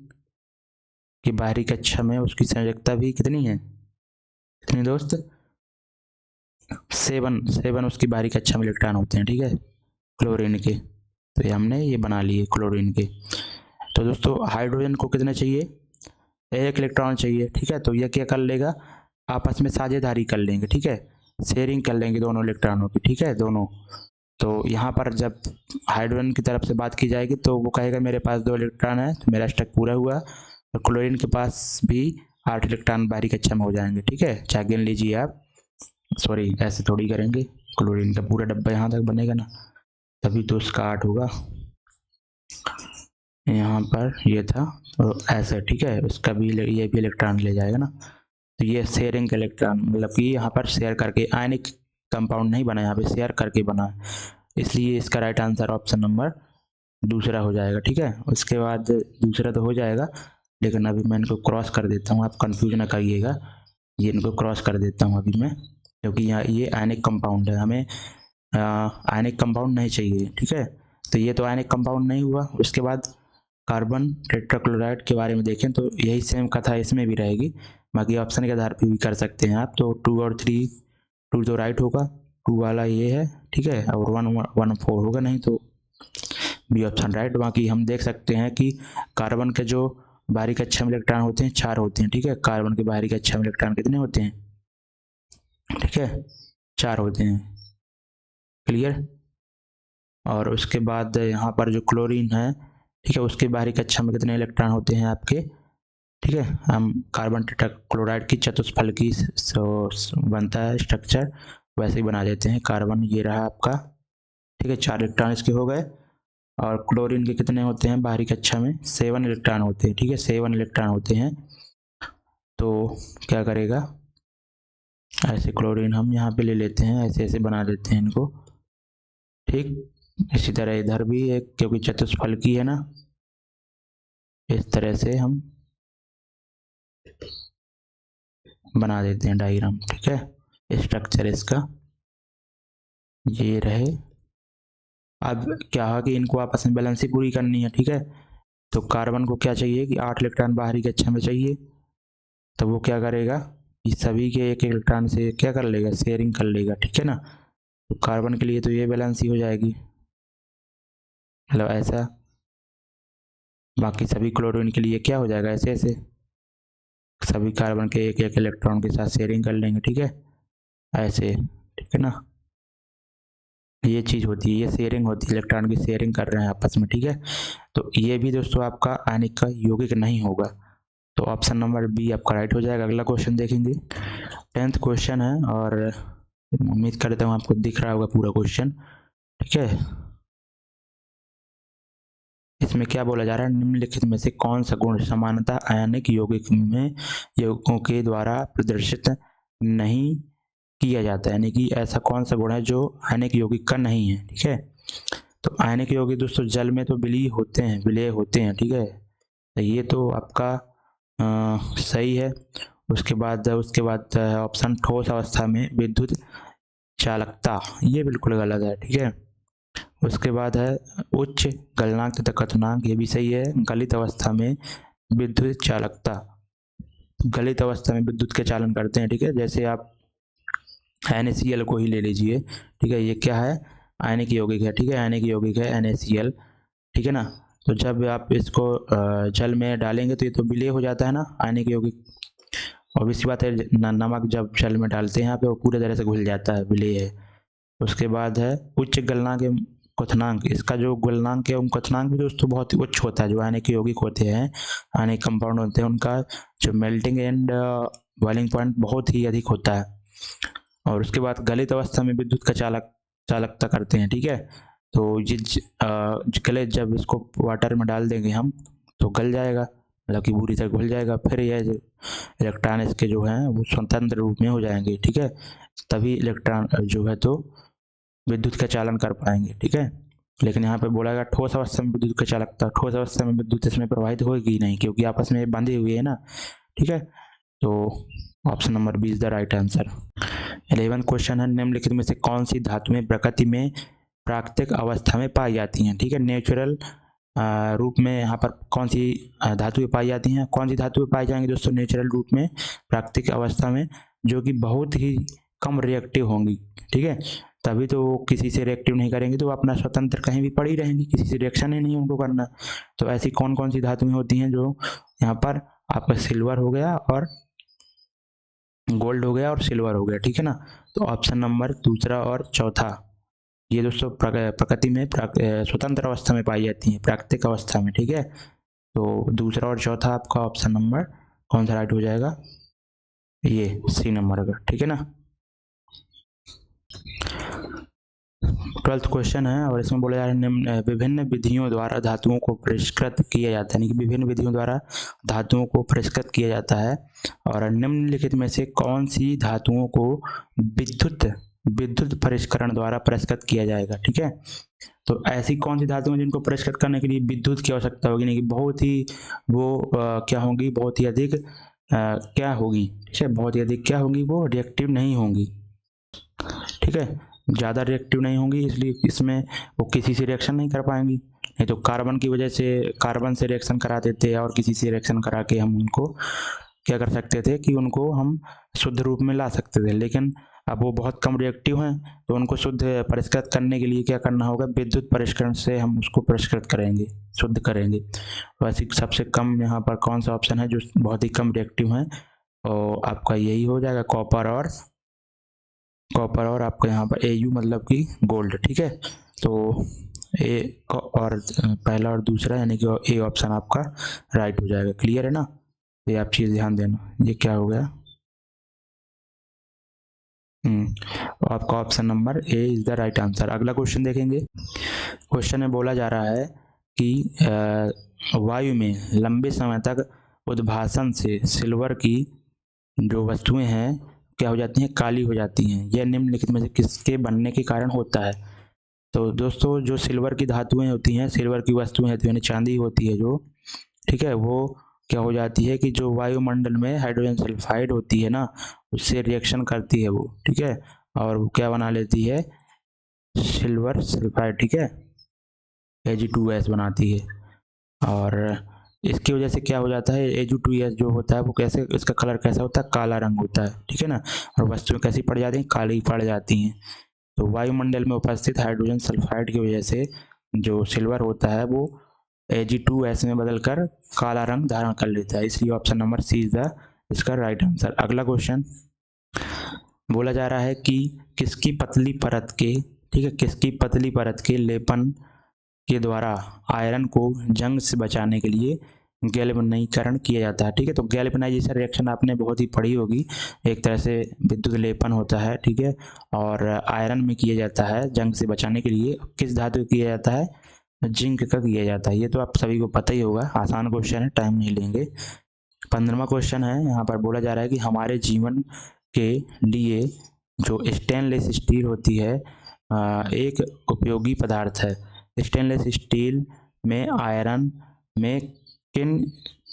की बाहरी कक्षा में उसकी संयोजकता भी कितनी है, कितनी दोस्त, 7 उसकी बाहरी कक्षा में इलेक्ट्रॉन होते हैं। ठीक है, क्लोरीन के, तो ये हमने ये बना लिए क्लोरीन के। तो दोस्तों हाइड्रोजन को कितने चाहिए, 1 इलेक्ट्रॉन चाहिए। ठीक है, तो यह क्या कर लेगा, आपस में साझेदारी कर लेंगे। ठीक है, शेयरिंग कर लेंगे दोनों इलेक्ट्रॉनों की। ठीक है, दोनों। तो यहाँ पर जब हाइड्रोजन की तरफ से बात की जाएगी तो वो कहेगा मेरे पास 2 इलेक्ट्रॉन है, तो मेरा स्टक पूरा हुआ। और क्लोरीन के पास भी 8 इलेक्ट्रॉन बाहरी कक्षा में हो जाएंगे। ठीक है, चाहे गिन लीजिए आप, सॉरी ऐसे थोड़ी करेंगे, क्लोरीन का पूरा डब्बा यहाँ तक बनेगा ना, तभी तो उसका 8 होगा। यहाँ पर ये था तो ऐसे। ठीक है, उसका भी ये भी इलेक्ट्रॉन ले जाएगा ना। तो ये शेयरिंग इलेक्ट्रॉन, मतलब कि यहाँ पर शेयर करके, आयनिक कंपाउंड नहीं बना, यहाँ पे शेयर करके बना, इसलिए इसका राइट आंसर ऑप्शन नंबर दूसरा हो जाएगा। ठीक है, उसके बाद दूसरा तो हो जाएगा, लेकिन अभी मैं इनको क्रॉस कर देता हूँ, आप कंफ्यूज ना करिएगा, ये इनको क्रॉस कर देता हूँ अभी मैं, क्योंकि यहाँ ये आयनिक कंपाउंड है, हमें आयनिक कंपाउंड नहीं चाहिए। ठीक है, तो ये तो आयनिक कंपाउंड नहीं हुआ। उसके बाद कार्बन टेट्राक्लोराइड के बारे में देखें तो यही सेम कथा इसमें भी रहेगी, बाकी ऑप्शन के आधार पर भी कर सकते हैं आप। तो 2 और 3, 2 तो राइट होगा, 2 वाला ये है। ठीक है, और 1 4 होगा नहीं, तो बी ऑप्शन राइट। बाकी हम देख सकते हैं कि कार्बन के जो बाहरी कक्षा में इलेक्ट्रॉन होते हैं 4 होते हैं। ठीक है, कार्बन के बाहरी कक्षा में इलेक्ट्रॉन कितने होते हैं, ठीक है, 4 होते हैं। क्लियर। और उसके बाद यहाँ पर जो क्लोरीन है, ठीक है, उसके बाहरी कक्षा में कितने इलेक्ट्रॉन होते हैं आपके, ठीक है, हम कार्बन टेट्राक्लोराइड की चतुष्फलकी बनता है स्ट्रक्चर, वैसे ही बना देते हैं। कार्बन ये रहा आपका, ठीक है, 4 इलेक्ट्रॉन इसके हो गए। और क्लोरीन के कितने होते हैं बाहरी कक्षा में? 7 इलेक्ट्रॉन होते हैं, ठीक है, 7 इलेक्ट्रॉन होते हैं। तो क्या करेगा, ऐसे क्लोरीन हम यहाँ पे ले लेते हैं, ऐसे ऐसे बना देते हैं इनको, ठीक। इसी तरह इधर भी एक, क्योंकि चतुष्फलकी है ना, इस तरह से हम बना देते हैं डायग्राम, ठीक है। स्ट्रक्चर इसका ये रहे। अब क्या है कि इनको आपस में बैलेंसिंग पूरी करनी है, ठीक है। तो कार्बन को क्या चाहिए कि 8 इलेक्ट्रॉन बाहरी कक्षा में चाहिए, तो वो क्या करेगा, इस सभी के एक इलेक्ट्रॉन से क्या कर लेगा, शेयरिंग कर लेगा, ठीक है ना। तो कार्बन के लिए तो ये बैलेंस ही हो जाएगी, मतलब ऐसा। बाकी सभी क्लोरीन के लिए क्या हो जाएगा, ऐसे ऐसे सभी कार्बन के एक एक इलेक्ट्रॉन के साथ शेयरिंग कर लेंगे, ठीक है, ऐसे, ठीक है ना। ये चीज़ होती है, ये शेयरिंग होती है, इलेक्ट्रॉन की शेयरिंग कर रहे हैं आपस में, ठीक है। तो ये भी दोस्तों आपका आयनिक का यौगिक नहीं होगा। तो ऑप्शन नंबर बी आपका राइट हो जाएगा। अगला क्वेश्चन देखेंगे, 10th क्वेश्चन है, और उम्मीद करता हूँ आपको दिख रहा होगा पूरा क्वेश्चन, ठीक है। इसमें क्या बोला जा रहा है, निम्नलिखित में से कौन सा गुण समानता आयनिक यौगिक में यौगिकों के द्वारा प्रदर्शित नहीं किया जाता है, यानी कि ऐसा कौन सा गुण है जो आयनिक यौगिक का नहीं है, ठीक है। तो आयनिक यौगिक दोस्तों जल में तो विलेय होते हैं, ठीक है। तो ये तो आपका सही है। उसके बाद ऑप्शन ठोस अवस्था में विद्युत चालकता, ये बिल्कुल गलत है, ठीक है। उसके बाद है उच्च गलनांक तथा क्वथनांक, ये भी सही है। गलित अवस्था में विद्युत चालकता, गलित अवस्था में विद्युत के चालन करते हैं, ठीक है। जैसे आप NaCl को ही ले लीजिए, ठीक है, ये क्या है, आयनिक यौगिक है, ठीक है, आयनिक यौगिक है NaCl, ठीक है ना। तो जब आप इसको जल में डालेंगे तो ये तो विलेय हो जाता है ना, आयनिक यौगिक। ऑब्वियस बात है, नमक जब जल में डालते हैं यहाँ पे वो पूरे तरह से घुल जाता है, विलेय है। उसके बाद है उच्च गलनांक एवं क्वथनांक, इसका जो गलनांक एवं क्वथनांक भी दोस्तों बहुत ही उच्च होता है। जो आयनिक यौगिक होते हैं, आयनिक कंपाउंड होते हैं, उनका जो मेल्टिंग एंड बॉइलिंग पॉइंट बहुत ही अधिक होता है। और उसके बाद गलित अवस्था में विद्युत का चालकता करते हैं, ठीक है। तो ये गलित, जब इसको वाटर में डाल देंगे हम तो गल जाएगा, मतलब कि पूरी तरह घुल जाएगा। फिर यह इलेक्ट्रॉन इसके जो हैं वो स्वतंत्र रूप में हो जाएंगे, ठीक है। तभी इलेक्ट्रॉन जो है तो विद्युत का चालन कर पाएंगे, ठीक है। लेकिन यहाँ पे बोला गया ठोस अवस्था में विद्युत का चालकता, ठोस अवस्था में विद्युत इसमें प्रवाहित होगी नहीं, क्योंकि आपस में बंधे हुए है ना, ठीक है। तो option number B is the right answer. 11 question है, निम्नलिखित में से कौन सी धातुएं प्रकृति में प्राकृतिक अवस्था में पाई जाती हैं, ठीक है। नेचुरल रूप में यहाँ पर कौन सी धातुएं पाई जाती हैं, कौन सी धातुएं पाई जाएंगी दोस्तों नेचुरल रूप में प्राकृतिक अवस्था में, जो कि बहुत ही कम रिएक्टिव होंगी, ठीक है। तभी तो वो किसी से रिएक्टिव नहीं करेंगे, तो वो अपना स्वतंत्र कहीं भी पड़ी रहेंगी, किसी से रिएक्शन ही नहीं उनको करना। तो ऐसी कौन कौन सी धातुएं होती हैं जो यहाँ पर, आपका सिल्वर हो गया और गोल्ड हो गया और सिल्वर हो गया, ठीक है ना। तो ऑप्शन नंबर दूसरा और चौथा, ये दोस्तों प्रकृति में स्वतंत्र अवस्था में पाई जाती है, प्राकृतिक अवस्था में, ठीक है। तो दूसरा और चौथा आपका ऑप्शन नंबर कौन सा राइट हो जाएगा, ये सी नंबर का, ठीक है ना। 12th क्वेश्चन है, और इसमें बोला जा रहा है विभिन्न विधियों द्वारा धातुओं को परिष्कृत किया जाता है, यानी कि विभिन्न विधियों द्वारा धातुओं को परिष्कृत किया जाता है। और निम्नलिखित में से कौन सी धातुओं को विद्युत परिष्करण द्वारा परिष्कृत किया जाएगा, ठीक है। तो ऐसी कौन सी धातुएं जिनको परिष्कृत करने के लिए विद्युत की आवश्यकता होगी, नहीं कि बहुत ही वो क्या होंगी, बहुत ही अधिक क्या होगी, ठीक है, बहुत ही अधिक क्या होंगी, वो रिएक्टिव नहीं होंगी, ठीक है, ज़्यादा रिएक्टिव नहीं होंगी, इसलिए इसमें वो किसी से रिएक्शन नहीं कर पाएंगी। नहीं तो कार्बन की वजह से, कार्बन से रिएक्शन करा देते और किसी से रिएक्शन करा के हम उनको क्या कर सकते थे कि उनको हम शुद्ध रूप में ला सकते थे। लेकिन अब वो बहुत कम रिएक्टिव हैं, तो उनको शुद्ध परिष्कृत करने के लिए क्या करना होगा, विद्युत परिष्करण से हम उसको परिष्कृत करेंगे, शुद्ध करेंगे। वैसे सबसे कम यहाँ पर कौन सा ऑप्शन है जो बहुत ही कम रिएक्टिव है, और आपका यही हो जाएगा, कॉपर और आपका यहाँ पर AU मतलब कि गोल्ड, ठीक है। तो ए और पहला और दूसरा यानी कि ए ऑप्शन आपका राइट हो जाएगा। क्लियर है ना, ये आप चीज़ ध्यान देना। ये क्या हो गया, आपका option number A is the right answer. अगला क्वेश्चन देखेंगे। क्वेश्चन में बोला जा रहा है कि वायु में लंबे समय तक उद्भासन से सिल्वर की जो वस्तुएं हैं क्या हो जाती हैं, काली हो जाती हैं। यह निम्नलिखित में से किसके बनने के कारण होता है। तो दोस्तों जो सिल्वर की धातुएं होती हैं, सिल्वर की वस्तुएं होती हैं, यानी चांदी होती है जो, ठीक है, वो क्या हो जाती है कि जो वायुमंडल में हाइड्रोजन सल्फाइड होती है ना, उससे रिएक्शन करती है वो, ठीक है, और वो क्या बना लेती है, सिल्वर सल्फाइड, ठीक है, Ag2S बनाती है। और इसकी वजह से क्या हो जाता है, Ag2S जो होता है वो कैसे, इसका कलर कैसा होता है, काला रंग होता है, ठीक है ना, और वस्तुएं कैसी पड़ जाती हैं, काली पड़ जाती हैं। तो वायुमंडल में उपस्थित हाइड्रोजन सल्फाइड की वजह से जो सिल्वर होता है वो Ag2S में बदलकर काला रंग धारण कर लेता है, इसलिए option number C is the इसका राइट आंसर। अगला क्वेश्चन बोला जा रहा है कि किसकी पतली परत के, ठीक है, किसकी पतली परत के लेपन के द्वारा आयरन को जंग से बचाने के लिए गैल्वेनाइजीकरण किया जाता है। ठीक है, तो गैल्वेनाइजेशन रिएक्शन आपने बहुत ही पढ़ी होगी, एक तरह से विद्युत लेपन होता है, ठीक है, और आयरन में किया जाता है जंग से बचाने के लिए। किस धातु किया जाता है, जिंक का किया जाता है। ये तो आप सभी को पता ही होगा, आसान क्वेश्चन है, टाइम नहीं लेंगे। 15वां क्वेश्चन है, यहाँ पर बोला जा रहा है कि हमारे जीवन के लिए जो स्टेनलेस स्टील होती है एक उपयोगी पदार्थ है। स्टेनलेस स्टील में आयरन में किन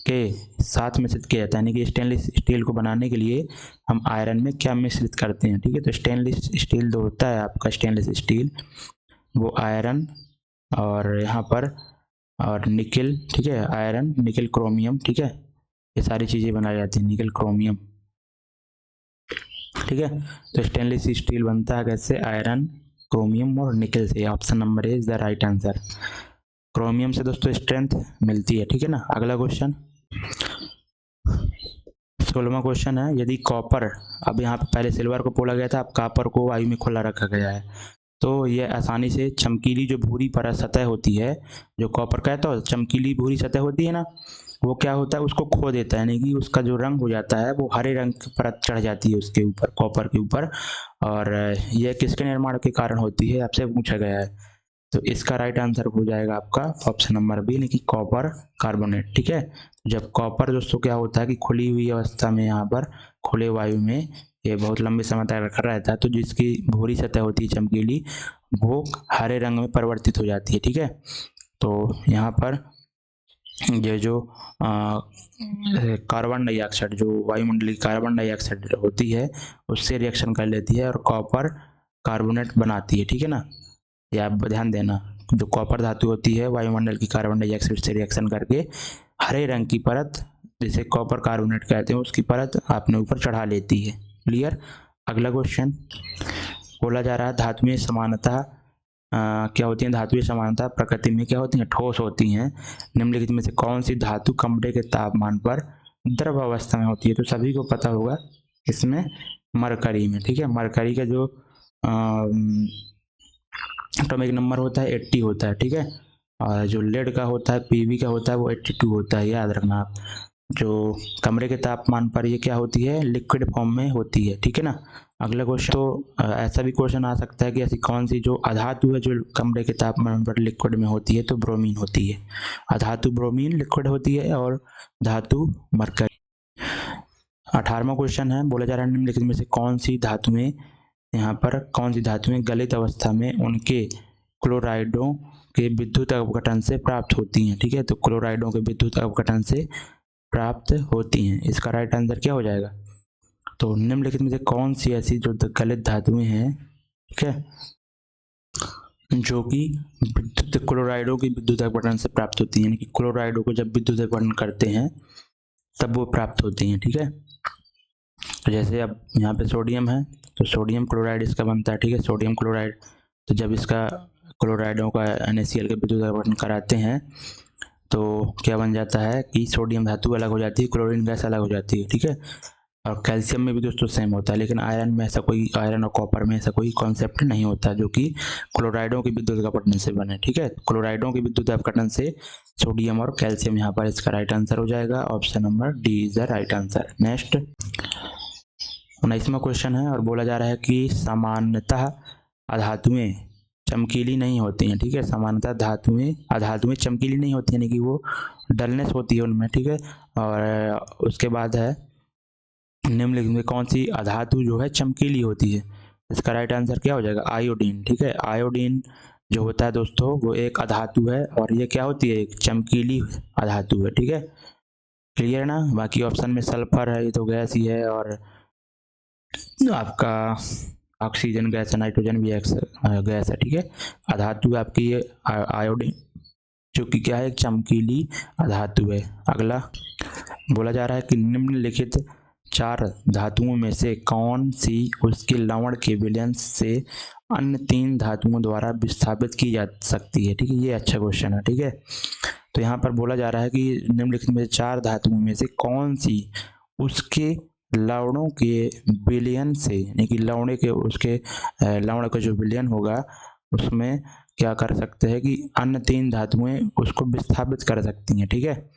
के साथ मिश्रित किया जाता है, यानी कि स्टेनलेस स्टील को बनाने के लिए हम आयरन में क्या मिश्रित करते हैं। ठीक है, तो स्टेनलेस स्टील जो होता है आपका, स्टेनलेस स्टील वो आयरन और यहाँ पर और निकल, ठीक है, आयरन निकल क्रोमियम, ठीक है, ये सारी चीज़ें बनाई जाती हैं, निकल क्रोमियम, ठीक है। तो स्टेनलेस स्टील बनता है कैसे, आयरन क्रोमियम और निकल से। Option number is the right answer. Chromium से दोस्तों स्ट्रेंथ मिलती है, ठीक है ना। अगला क्वेश्चन 16वां क्वेश्चन है, यदि कॉपर, अब यहाँ पे पहले सिल्वर को बोला गया था, अब कॉपर को वायु में खुला रखा गया है, तो यह आसानी से चमकीली जो भूरी परत सतह होती है, जो कॉपर का है तो चमकीली भूरी सतह होती है ना, वो क्या होता है, उसको खो देता है, यानी कि उसका जो रंग हो जाता है वो हरे रंग की परत चढ़ जाती है उसके ऊपर, कॉपर के ऊपर। और यह किसके निर्माण के कारण होती है, आपसे पूछा गया है। तो इसका राइट आंसर हो जाएगा आपका ऑप्शन नंबर बी, यानी कि कॉपर कार्बोनेट। ठीक है, जब कॉपर दोस्तों क्या होता है कि खुली हुई अवस्था में, यहाँ पर खुले वायु में ये बहुत लंबे समय तक रखा रहता है, तो जिसकी भूरी सतह होती है चमकीली, वो हरे रंग में परिवर्तित हो जाती है। ठीक है, तो यहाँ पर ये जो कार्बन डाइऑक्साइड, जो वायुमंडलीय कार्बन डाइऑक्साइड होती है, उससे रिएक्शन कर लेती है और कॉपर कार्बोनेट बनाती है। ठीक है ना, ये आप ध्यान देना, जो कॉपर धातु होती है वायुमंडल की कार्बन डाइऑक्साइड से रिएक्शन करके हरे रंग की परत, जिसे कॉपर कार्बोनेट कहते हैं, उसकी परत अपने ऊपर चढ़ा लेती है। क्लियर। अगला क्वेश्चन बोला जा रहा है, धातुएं समानता क्या होती हैं, धातुएं समानता प्रकृति में क्या होती हैं, ठोस होती हैं। निम्नलिखित में से कौन सी धातु कमरे के तापमान पर द्रव अवस्था में होती है। तो सभी को पता होगा इसमें मरकरी में, ठीक है, मरकरी का जो एटॉमिक नंबर होता है 80 होता है। ठीक है, और जो लेड का होता है, पीवी का होता है, वो 82 होता है, याद रखना आप। जो कमरे के तापमान पर ये क्या होती है, लिक्विड फॉर्म में होती है। ठीक है ना। अगला क्वेश्चन, तो ऐसा भी क्वेश्चन आ सकता है कि ऐसी कौन सी जो अधातु है जो कमरे के तापमान पर लिक्विड में होती है, तो ब्रोमीन होती है। अधातु ब्रोमीन लिक्विड होती है और धातु मरकरी। 18वां क्वेश्चन है, बोला जा रहा है निम्नलिखित में से कौन सी धातुएं, यहाँ पर कौन सी धातुएं गलित अवस्था में उनके क्लोराइडों के विद्युत अपघटन से प्राप्त होती हैं। ठीक है, तो क्लोराइडों के विद्युत अपघटन से प्राप्त होती हैं। इसका राइट आंसर क्या हो जाएगा, तो निम्नलिखित में से कौन सी ऐसी जो गलित धातुएं हैं, ठीक है, जो कि विद्युत क्लोराइडों की विद्युत अपघटन से प्राप्त होती हैं, यानी कि क्लोराइडों को जब विद्युत अपघटन करते हैं तब वो प्राप्त होती हैं। ठीक है, तो जैसे अब यहाँ पे सोडियम है, तो सोडियम क्लोराइड इसका बनता है। ठीक है, सोडियम क्लोराइड, तो जब इसका क्लोराइडों का NaCl के विद्युत अपघटन कराते हैं तो क्या बन जाता है कि सोडियम धातु अलग हो जाती है, क्लोरीन गैस अलग हो जाती है। ठीक है, और कैल्शियम में भी दोस्तों सेम होता है, लेकिन आयरन में ऐसा कोई, आयरन और कॉपर में ऐसा कोई कॉन्सेप्ट नहीं होता जो कि क्लोराइडों की विद्युत अपघटन से बने। ठीक है, क्लोराइडों की विद्युत अपघटन से सोडियम और कैल्शियम, यहाँ पर इसका राइट आंसर हो जाएगा option number D is the right answer. Next 19वां क्वेश्चन है और बोला जा रहा है कि सामान्यतः अधातुएं चमकीली नहीं होती हैं। ठीक है, सामान्यतः अधातुएं चमकीली नहीं होती, यानी कि वो डलनेस होती है उनमें। ठीक है, और उसके बाद है निम्नलिखित में कौन सी अधातु जो है चमकीली होती है। इसका राइट आंसर क्या हो जाएगा? आयोडीन। ठीक है, आयोडीन जो होता है दोस्तों वो एक अधातु है और ये क्या होती है? एक चमकीली अधातु है। ठीक है, क्लियर ना? बाकी ऑप्शन में सल्फर है, ये तो गैस ही है, और आपका ऑक्सीजन गैस है, नाइट्रोजन भी गैस है। ठीक है, अधातु आपकी ये आयोडीन जो कि क्या है? एक चमकीली अधातु है। अगला बोला जा रहा है कि निम्नलिखित 4 धातुओं में से कौन सी उसके लवण के विलयन से अन्य 3 धातुओं द्वारा विस्थापित की जा सकती है। ठीक है, ये अच्छा क्वेश्चन है। ठीक है, तो यहाँ पर बोला जा रहा है कि निम्नलिखित में से 4 धातुओं में से कौन सी उसके लवणों के विलयन से, यानी कि लवण के उसके लवण का जो विलयन होगा उसमें क्या कर सकते हैं कि अन्य 3 धातुएं उसको विस्थापित कर सकती हैं। ठीक है,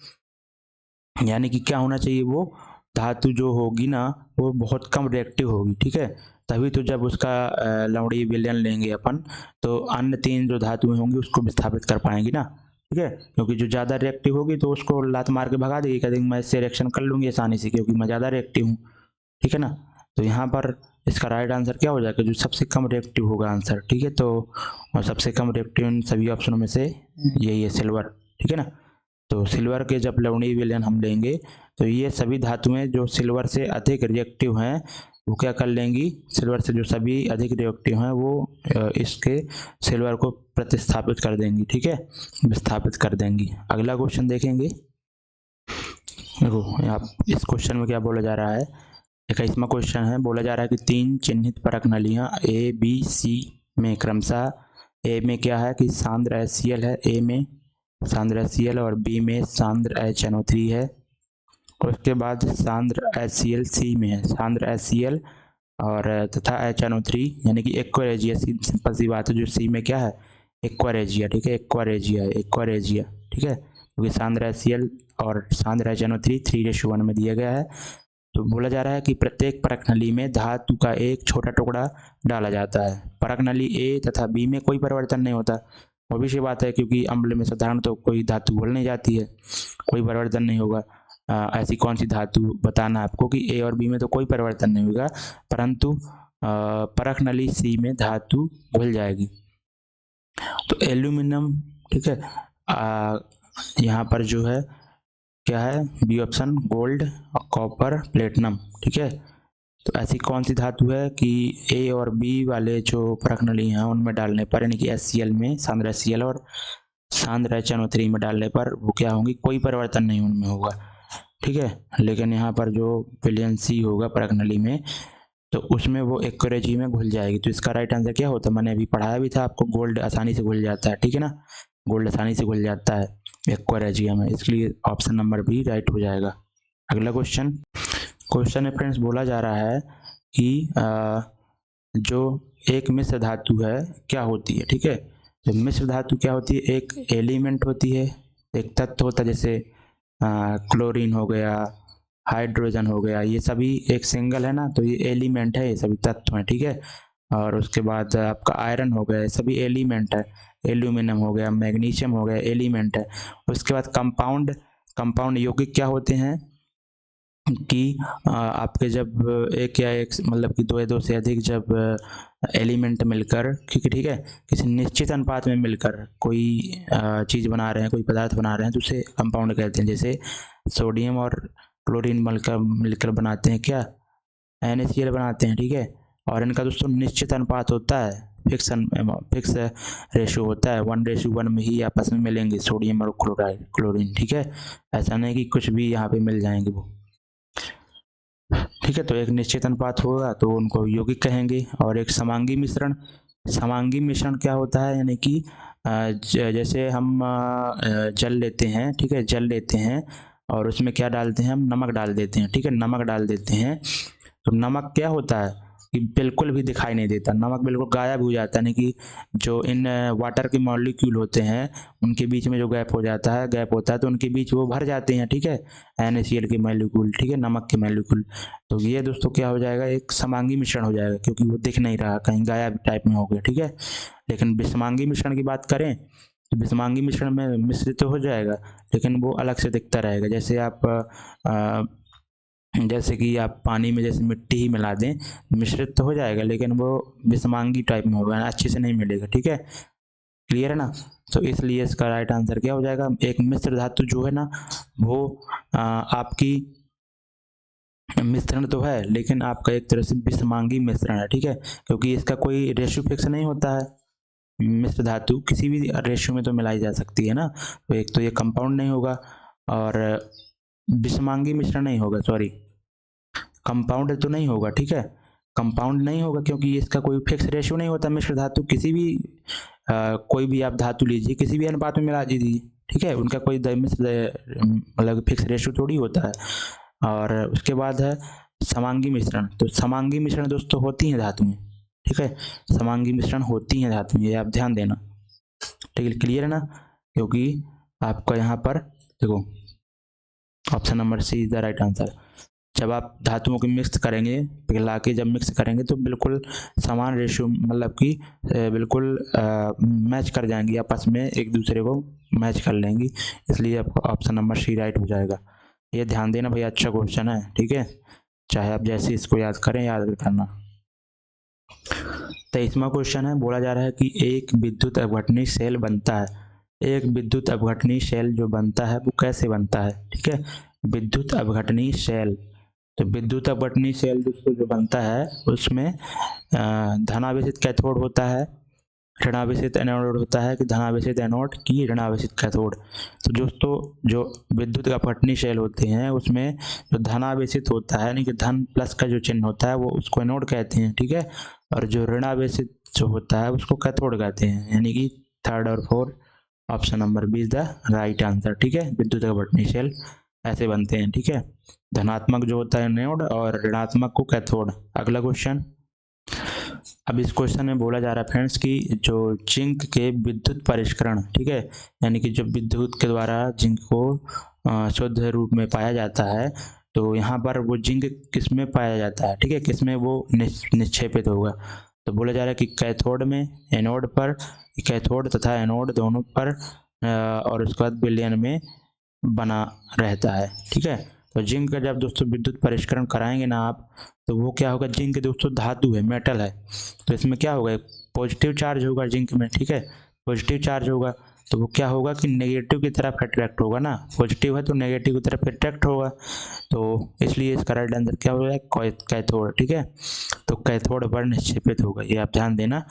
यानी कि क्या होना चाहिए? वो धातु जो होगी ना वो बहुत कम रिएक्टिव होगी। ठीक है, तभी तो जब उसका लवणीय विलयन लेंगे अपन तो अन्य 3 जो धातुएं होंगी उसको विस्थापित कर पाएंगी ना। ठीक है, क्योंकि जो ज़्यादा रिएक्टिव होगी तो उसको लात मार के भगा देगी, कह देगी मैं इससे रिएक्शन कर लूँगी आसानी से क्योंकि मैं ज़्यादा रिएक्टिव हूँ। ठीक है ना, तो यहाँ पर इसका राइट आंसर क्या हो जाएगा? जो सबसे कम रिएक्टिव होगा आंसर। ठीक है, तो और सबसे कम रिएक्टिव इन सभी ऑप्शनों में से यही है, सिल्वर। ठीक है ना, तो सिल्वर के जब लवणीय विलयन हम लेंगे तो ये सभी धातुएं जो सिल्वर से अधिक रिएक्टिव हैं वो क्या कर लेंगी? सिल्वर से जो सभी अधिक रिएक्टिव हैं वो इसके सिल्वर को प्रतिस्थापित कर देंगी। ठीक है, विस्थापित कर देंगी। अगला क्वेश्चन देखेंगे। देखो आप इस क्वेश्चन में क्या बोला जा रहा है? 21वां क्वेश्चन है, बोला जा रहा है कि 3 चिन्हित परख नलियां ए बी सी में क्रमशः ए में क्या है कि सांद्र HCl है, ए में सांद्र HCl और बी में सांद्र HNO3 है, और उसके बाद सांद्र HCl सी में है, सांद्र HCl और तथा HNO3 यानी कि एक्वारेजिया। सिंपल सी बात है, जो सी में क्या है? एक्वारेजिया। ठीक है, एक्वारेजिया। ठीक है, क्योंकि सांद्र HCl और सांद्र HNO3 3:1 में दिया गया है। तो बोला जा रहा है कि प्रत्येक परख नली में धातु का एक छोटा टुकड़ा डाला जाता है। परख नली ए तथा बी में कोई परिवर्तन नहीं होता, ऑब्वियस बात है क्योंकि अम्ल में साधारण तो कोई धातु घुल नहीं जाती है, कोई परिवर्तन नहीं होगा। ऐसी कौन सी धातु बताना आपको कि ए और बी में तो कोई परिवर्तन नहीं होगा, परंतु परख नली सी में धातु घुल जाएगी। तो एल्यूमिनियम। ठीक है, यहाँ पर जो है क्या है? B option, gold, copper, platinum. ठीक है, तो ऐसी कौन सी धातु है कि ए और बी वाले जो परख नली हैं उनमें डालने पर, यानी कि HCl में सांद्र HCl और सांद्र HNO3 में डालने पर वो क्या होंगी? कोई परिवर्तन नहीं उनमें होगा। ठीक है, लेकिन यहाँ पर जो विलयन सी होगा परख नली में तो उसमें वो एक्वारेजी में घुल जाएगी। तो इसका राइट आंसर क्या होता है? मैंने अभी पढ़ाया भी था आपको, गोल्ड आसानी से घुल जाता है। ठीक है ना, गोल्ड आसानी से घुल जाता है एक्वारेजिया में, इसलिए ऑप्शन नंबर बी राइट हो जाएगा। अगला क्वेश्चन में फ्रेंड्स बोला जा रहा है कि जो एक मिश्र धातु है क्या होती है? ठीक है, तो मिश्र धातु क्या होती है? एक एलिमेंट होती है, एक तत्व होता है, जैसे क्लोरीन हो गया, हाइड्रोजन हो गया, ये सभी एक सिंगल है ना, तो ये एलिमेंट है, ये सभी तत्व हैं। ठीक है, और उसके बाद आपका आयरन हो गया, सभी एलिमेंट है। एल्यूमिनियम हो गया, मैग्नीशियम हो गया, एलिमेंट है। उसके बाद कंपाउंड यौगिक क्या होते हैं कि आपके जब एक या एक मतलब कि 2 या 2 से अधिक जब एलिमेंट मिलकर, ठीक है, किसी निश्चित अनुपात में मिलकर कोई चीज़ बना रहे हैं, कोई पदार्थ बना रहे हैं तो उसे कंपाउंड कहते हैं। जैसे सोडियम और क्लोरीन मिलकर बनाते हैं क्या? NaCl बनाते हैं। ठीक है, और इनका दोस्तों निश्चित अनुपात होता है, फिक्स रेशो होता है, 1:1 में ही आपस में मिलेंगे सोडियम और क्लोरीन। ठीक है, ऐसा नहीं कि कुछ भी यहाँ पे मिल जाएंगे वो। ठीक है, तो एक निश्चित अनुपात होगा तो उनको यौगिक कहेंगे। और एक समांगी मिश्रण क्या होता है? यानी कि जैसे हम जल लेते हैं, ठीक है, जल लेते हैं और उसमें क्या डालते हैं? हम नमक डाल देते हैं। ठीक है, नमक डाल देते हैं तो नमक क्या होता है? कि बिल्कुल भी दिखाई नहीं देता, नमक बिल्कुल गायब हो जाता है, यानी कि जो इन वाटर के मॉलिक्यूल होते हैं उनके बीच में जो गैप हो जाता है, गैप होता है तो उनके बीच वो भर जाते हैं, ठीक है, NaCl के मॉलिक्यूल, ठीक है, नमक के मॉलिक्यूल। तो ये दोस्तों क्या हो जाएगा, एक समांगी मिश्रण हो जाएगा, क्योंकि वो दिख नहीं रहा, कहीं गायब टाइप में हो गया, ठीक है। लेकिन विषमांगी मिश्रण की बात करें तो विषमांगी मिश्रण में मिश्रित तो हो जाएगा, लेकिन वो अलग से दिखता रहेगा। जैसे कि आप पानी में जैसे मिट्टी ही मिला दें, मिश्रित तो हो जाएगा लेकिन वो विषमांगी टाइप में होगा, अच्छे से नहीं मिलेगा, ठीक है, क्लियर है ना। तो इसलिए इसका राइट आंसर क्या हो जाएगा, एक मिश्र धातु जो है ना वो आपकी मिश्रण तो है लेकिन आपका एक तरह से विषमांगी मिश्रण है, ठीक है, क्योंकि इसका कोई रेशियो फिक्स नहीं होता है। मिश्र धातु किसी भी रेशियो में तो मिलाई जा सकती है ना, तो एक तो ये कंपाउंड नहीं होगा और विषमांगी मिश्रण नहीं होगा, सॉरी कंपाउंड तो नहीं होगा, ठीक है, कंपाउंड नहीं होगा क्योंकि इसका कोई फिक्स रेशियो नहीं होता। मिश्र धातु किसी भी कोई भी आप धातु लीजिए, किसी भी अनुपात में मिला दीजिए, ठीक है, उनका कोई मतलब फिक्स रेशियो थोड़ी होता है। और उसके बाद है समांगी मिश्रण। तो समांगी मिश्रण दोस्तों होती हैं धातु में, ठीक है, समांगी मिश्रण होती हैं धातु में, ये आप ध्यान देना, ठीक है, क्लियर है ना। क्योंकि आपका यहाँ पर देखो option number C is the right answer. जब आप धातुओं को मिक्स करेंगे, पिघला के जब मिक्स करेंगे तो बिल्कुल समान रेशियो, मतलब कि बिल्कुल मैच कर जाएंगी आपस में, एक दूसरे को मैच कर लेंगी, इसलिए आपको ऑप्शन नंबर सी राइट हो जाएगा। ये ध्यान देना भैया, अच्छा क्वेश्चन है, ठीक है, चाहे आप जैसे इसको याद करें, याद करना। 23वां क्वेश्चन है, बोला जा रहा है कि एक विद्युत अपघटनी सेल बनता है। एक विद्युत अपघटनी सेल जो बनता है वो कैसे बनता है, ठीक है, विद्युत अपघटनी सेल। तो विद्युत अपघटनी सेल दोस्तों जो बनता है उसमें धनावेशित कैथोड होता है, ऋणावेशित एनोड होता है, कि धनावेशित एनोड की ऋणावेशित कैथोड। तो दोस्तों जो विद्युत अपघटनी सेल होते हैं उसमें जो धनावेशित होता है, यानी कि धन प्लस का जो चिन्ह होता है वो उसको एनोड कहते हैं, ठीक है, और जो ऋणावेशित जो होता है उसको कैथोड कहते हैं, यानी कि थर्ड और fourth option number B is the right answer, ठीक है। विद्युत अपघटनी सेल ऐसे बनते हैं, ठीक है, धनात्मक जो होता है एनोड और ऋणात्मक को कैथोड। अगला क्वेश्चन, अब इस क्वेश्चन में बोला जा रहा है फ्रेंड्स कि जो जिंक के विद्युत परिष्करण, ठीक है, यानी कि जो विद्युत के द्वारा जिंक को शुद्ध रूप में पाया जाता है, तो यहाँ पर वो जिंक किस में पाया जाता है, ठीक है, किस में वो निक्षेपित होगा। तो बोला जा रहा है कि कैथोड में, एनोड पर, कैथोड तथा एनोड दोनों पर, और उसके बाद विलयन में बना रहता है, ठीक है। तो जिंक का जब दोस्तों विद्युत परिष्करण कराएंगे ना आप, तो वो क्या होगा, जिंक दोस्तों धातु है, मेटल है, तो इसमें क्या होगा, पॉजिटिव चार्ज होगा जिंक में, ठीक है, पॉजिटिव चार्ज होगा, तो वो क्या होगा कि नेगेटिव की तरफ अट्रैक्ट होगा ना, पॉजिटिव है तो नेगेटिव की तरफ अट्रैक्ट होगा, तो इसलिए इसका राइट आंसर क्या हो जाएगा, कैथोड, ठीक है, तो कैथोड पर निक्षेपित होगा, ये आप ध्यान देना,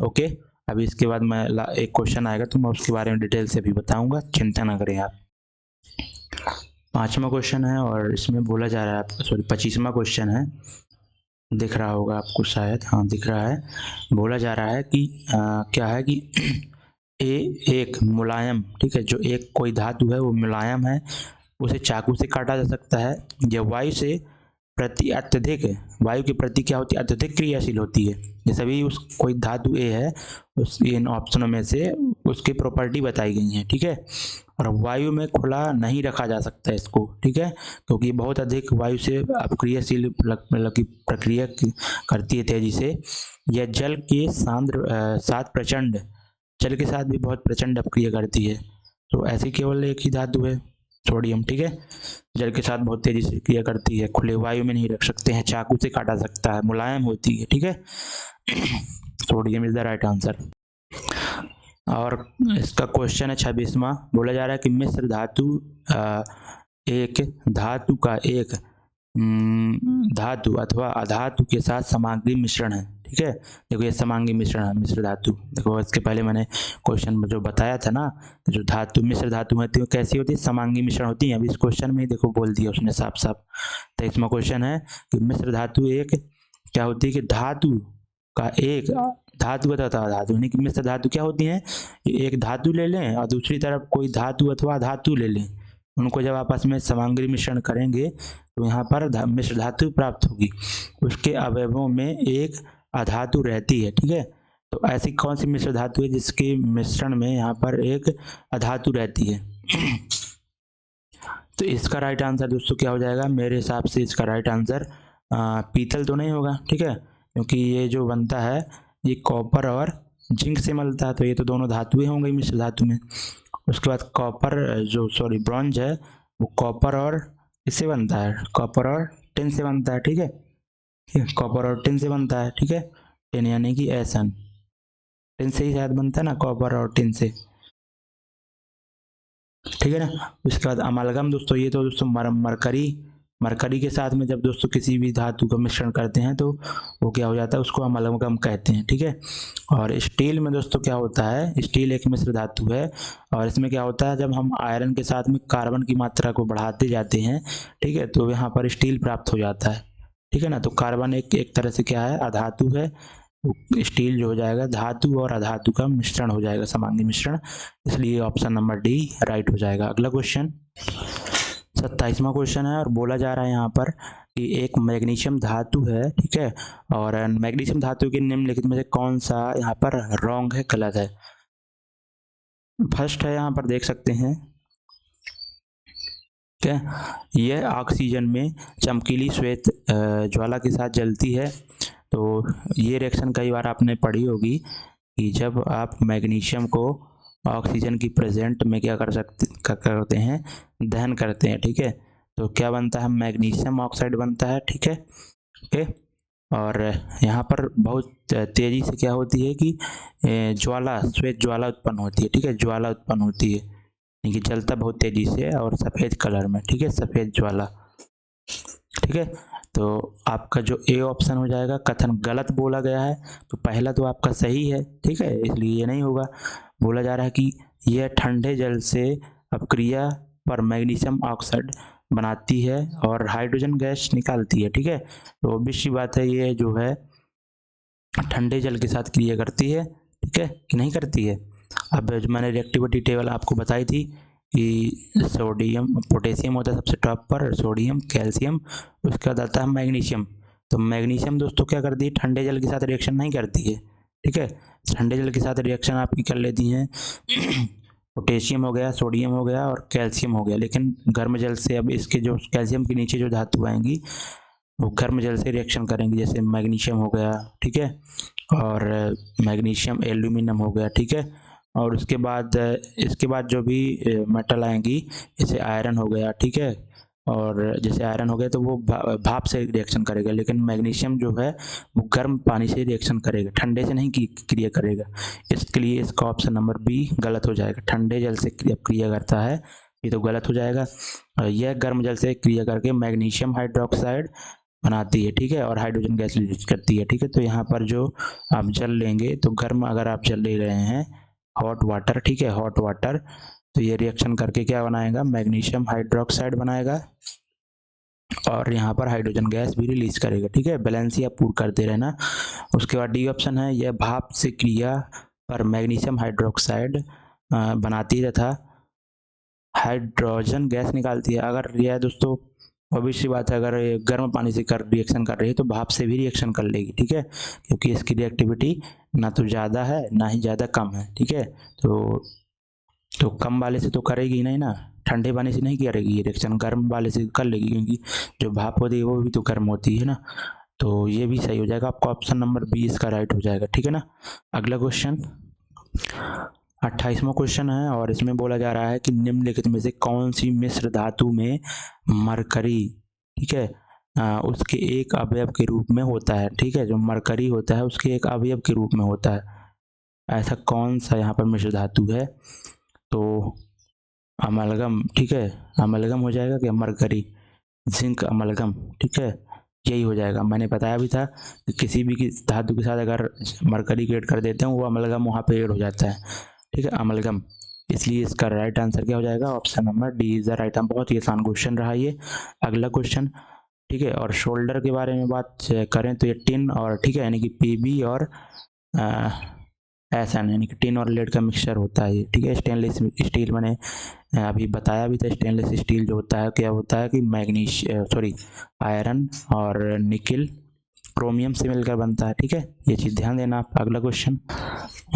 ओके। अभी इसके बाद मैं एक क्वेश्चन आएगा तो मैं उसके बारे में डिटेल से भी बताऊंगा, चिंता ना करें आप। 5वां क्वेश्चन है और इसमें बोला जा रहा है आपका, सॉरी 25वां क्वेश्चन है, दिख रहा होगा आपको शायद, हाँ दिख रहा है। बोला जा रहा है कि क्या है कि एक मुलायम, ठीक है, जो एक कोई धातु है वो मुलायम है, उसे चाकू से काटा जा सकता है, या वायु से प्रति अत्यधिक, वायु के प्रति क्या होती है, अत्यधिक क्रियाशील होती है। जैसे अभी उस कोई धातु ए है, उस इन ऑप्शनों में से उसकी प्रॉपर्टी बताई गई है, ठीक है, और वायु में खुला नहीं रखा जा सकता है इसको, ठीक है, क्योंकि बहुत अधिक वायु से अपक्रियाशील मतलब की प्रक्रिया करती है तेजी से। यह जल के साथ प्रचंड, जल के साथ भी बहुत प्रचंड अपक्रिया करती है। तो ऐसी केवल एक ही धातु है सोडियम, ठीक है, जल के साथ बहुत तेजी से क्रिया करती है, खुले वायु में नहीं रख सकते हैं, चाकू से काटा सकता है, मुलायम होती है, ठीक है, sodium is the right answer. और इसका क्वेश्चन है 26वां, बोला जा रहा है कि मिश्र धातु एक धातु का एक धातु अथवा अधातु के साथ समांगी मिश्रण है, ठीक है, देखो ये समांगी मिश्रण है, मिश्र धातु, देखो इसके पहले मैंने क्वेश्चन में जो बताया था ना, जो धातु मिश्र धातु होती है कैसी होती है, समांगी मिश्रण होती है। अभी इस क्वेश्चन में देखो बोल दिया उसने साफ साफ। तो इसमें क्वेश्चन है कि मिश्र धातु एक क्या होती है, कि धातु का एक धातु अथवा धातु, यानी कि मिश्र धातु क्या होती है, एक धातु ले लें और दूसरी तरफ कोई धातु अथवा धातु ले लें, उनको जब आपस में सामग्री मिश्रण करेंगे तो यहाँ पर मिश्र धातु प्राप्त होगी। उसके अवयवों में एक अधातु रहती है, ठीक है। तो ऐसी कौन सी मिश्र धातु है जिसके मिश्रण में यहाँ पर एक अधातु रहती है? तो इसका राइट आंसर दोस्तों क्या हो जाएगा? मेरे हिसाब से इसका राइट आंसर पीतल तो नहीं होगा, ठीक है, क्योंकि ये जो बनता है ये कॉपर और जिंक से मिलता है, तो ये तो दोनों धातुएं होंगी मिश्र धातु में। उसके बाद कॉपर जो ब्रॉन्ज है वो कॉपर और इससे बनता है, कॉपर और टिन से बनता है, ठीक है, कॉपर और टिन से बनता है, ठीक है। टिन यानी कि एसन, टिन से ही शायद बनता है ना, कॉपर और टिन से, ठीक है ना। उसके बाद अमालगम दोस्तों, ये तो दोस्तों मरकरी के साथ में जब दोस्तों किसी भी धातु का मिश्रण करते हैं तो वो क्या हो जाता है, उसको अमालगम कहते हैं, ठीक है। और स्टील में दोस्तों क्या होता है, स्टील एक मिश्र धातु है और इसमें क्या होता है, जब हम आयरन के साथ में कार्बन की मात्रा को बढ़ाते जाते हैं, ठीक है, तो यहाँ पर स्टील प्राप्त हो जाता है, ठीक है ना। तो कार्बन एक तरह से क्या है, अधातु है। स्टील जो हो जाएगा धातु और अधातु का मिश्रण हो जाएगा, समांगी मिश्रण, इसलिए ऑप्शन नंबर डी राइट हो जाएगा। अगला क्वेश्चन 27वां क्वेश्चन है और बोला जा रहा है यहाँ पर कि एक मैग्नीशियम धातु है, ठीक है, और मैग्नीशियम धातु के निम्नलिखित में से कौन सा यहाँ पर रॉन्ग है, गलत है? फर्स्ट है, यहाँ पर देख सकते हैं, ठीक है, यह ऑक्सीजन में चमकीली श्वेत ज्वाला के साथ जलती है। तो ये रिएक्शन कई बार आपने पढ़ी होगी कि जब आप मैग्नीशियम को ऑक्सीजन की प्रेजेंट में क्या करते हैं, दहन करते हैं, ठीक है, तो क्या बनता है, मैग्नीशियम ऑक्साइड बनता है, ठीक है, ओके। और यहाँ पर बहुत तेज़ी से क्या होती है कि ज्वाला, श्वेत ज्वाला उत्पन्न होती है, ठीक है, ज्वाला उत्पन्न होती है, यानी कि जलता बहुत तेज़ी से और सफ़ेद कलर में, ठीक है, सफ़ेद ज्वाला, ठीक है। तो आपका जो ए ऑप्शन हो जाएगा, कथन गलत बोला गया है, तो पहला तो आपका सही है, ठीक है, इसलिए ये नहीं होगा। बोला जा रहा है कि यह ठंडे जल से अपक्रिया पर मैग्नीशियम ऑक्साइड बनाती है और हाइड्रोजन गैस निकालती है, ठीक है। तो ऑब्वियस बात है, ये जो है ठंडे जल के साथ क्रिया करती है, ठीक है, कि नहीं करती है? अब जो मैंने रिएक्टिविटी टेबल आपको बताई थी कि सोडियम पोटेशियम होता है सबसे टॉप पर, सोडियम, कैल्शियम, उसके बाद आता है मैग्नीशियम। तो मैग्नीशियम दोस्तों क्या करती है, ठंडे जल के साथ रिएक्शन नहीं करती है, ठीक है, ठंडे जल के साथ रिएक्शन आपकी कर लेती हैं पोटेशियम हो गया, सोडियम हो गया और कैल्शियम हो गया। लेकिन गर्म जल से अब इसके जो कैल्शियम के नीचे जो धातु आएंगी वो गर्म जल से रिएक्शन करेंगी, जैसे मैग्नीशियम हो गया, ठीक है, और मैग्नीशियम एल्यूमिनियम हो गया, ठीक है। और उसके बाद इसके बाद जो भी मेटल आएंगी, जैसे आयरन हो गया, ठीक है, और जैसे आयरन हो गया तो वो भाप से रिएक्शन करेगा, लेकिन मैग्नीशियम जो है वो गर्म पानी से रिएक्शन करेगा, ठंडे से नहीं क्रिया करेगा। इसके लिए इसका ऑप्शन नंबर बी गलत हो जाएगा, ठंडे जल से क्रिया करता है, ये तो गलत हो जाएगा। यह गर्म जल से क्रिया करके मैग्नीशियम हाइड्रोक्साइड बनाती है, ठीक है, और हाइड्रोजन गैस रिलीज करती है, ठीक है। तो यहाँ पर जो आप जल लेंगे, तो गर्म अगर आप जल ले रहे हैं हॉट वाटर, ठीक है, हॉट वाटर, तो ये रिएक्शन करके क्या बनाएगा, मैग्नीशियम हाइड्रोक्साइड बनाएगा और यहाँ पर हाइड्रोजन गैस भी रिलीज करेगा, ठीक है। बैलेंस आप पूरा करते रहना। उसके बाद डी ऑप्शन है, यह भाप से क्रिया पर मैग्नीशियम हाइड्रोक्साइड बनाती है तथा हाइड्रोजन गैस निकालती है। अगर यह दोस्तों ऑब्वियस बात है, अगर ये गर्म पानी से रिएक्शन कर रही है तो भाप से भी रिएक्शन कर लेगी, ठीक है, क्योंकि इसकी रिएक्टिविटी ना तो ज़्यादा है ना ही ज़्यादा कम है, ठीक है। तो कम वाले से तो करेगी नहीं ना, ठंडे पानी से नहीं करेगी ये रिएक्शन, गर्म वाले से कर लेगी, क्योंकि जो भाप होती है वो भी तो गर्म होती है ना। तो ये भी सही हो जाएगा, आपका ऑप्शन नंबर बी इसका राइट हो जाएगा, ठीक है ना। अगला क्वेश्चन 28वां क्वेश्चन है और इसमें बोला जा रहा है कि निम्नलिखित में से कौन सी मिश्र धातु में मरकरी, ठीक है, उसके एक अवयव के रूप में होता है, ठीक है, जो मरकरी होता है उसके एक अवयव के रूप में होता है, ऐसा कौन सा यहाँ पर मिश्र धातु है? तो अमलगम, ठीक है, अमलगम हो जाएगा क्या, मरकरी, जिंक अमलगम, ठीक है, यही हो जाएगा। मैंने बताया भी था कि किसी भी धातु के साथ अगर मरकरी ऐड कर देते हैं वो अमलगम वहाँ पे ऐड हो जाता है, ठीक है, अमलगम, इसलिए इसका राइट आंसर क्या हो जाएगा, option number D is the right answer. बहुत ही आसान क्वेश्चन रहा ये। अगला क्वेश्चन, ठीक है, और शोल्डर के बारे में बात करें तो ये टिन और, ठीक है, यानी कि पीबी और SN यानी कि टिन और लेड का मिक्सचर होता है ये, ठीक है। स्टेनलेस स्टील मैंने अभी बताया भी था, स्टेनलेस स्टील जो होता है क्या होता है कि आयरन और निकिल क्रोमियम से मिलकर बनता है, ठीक है। ये चीज़ ध्यान देना आप। अगला क्वेश्चन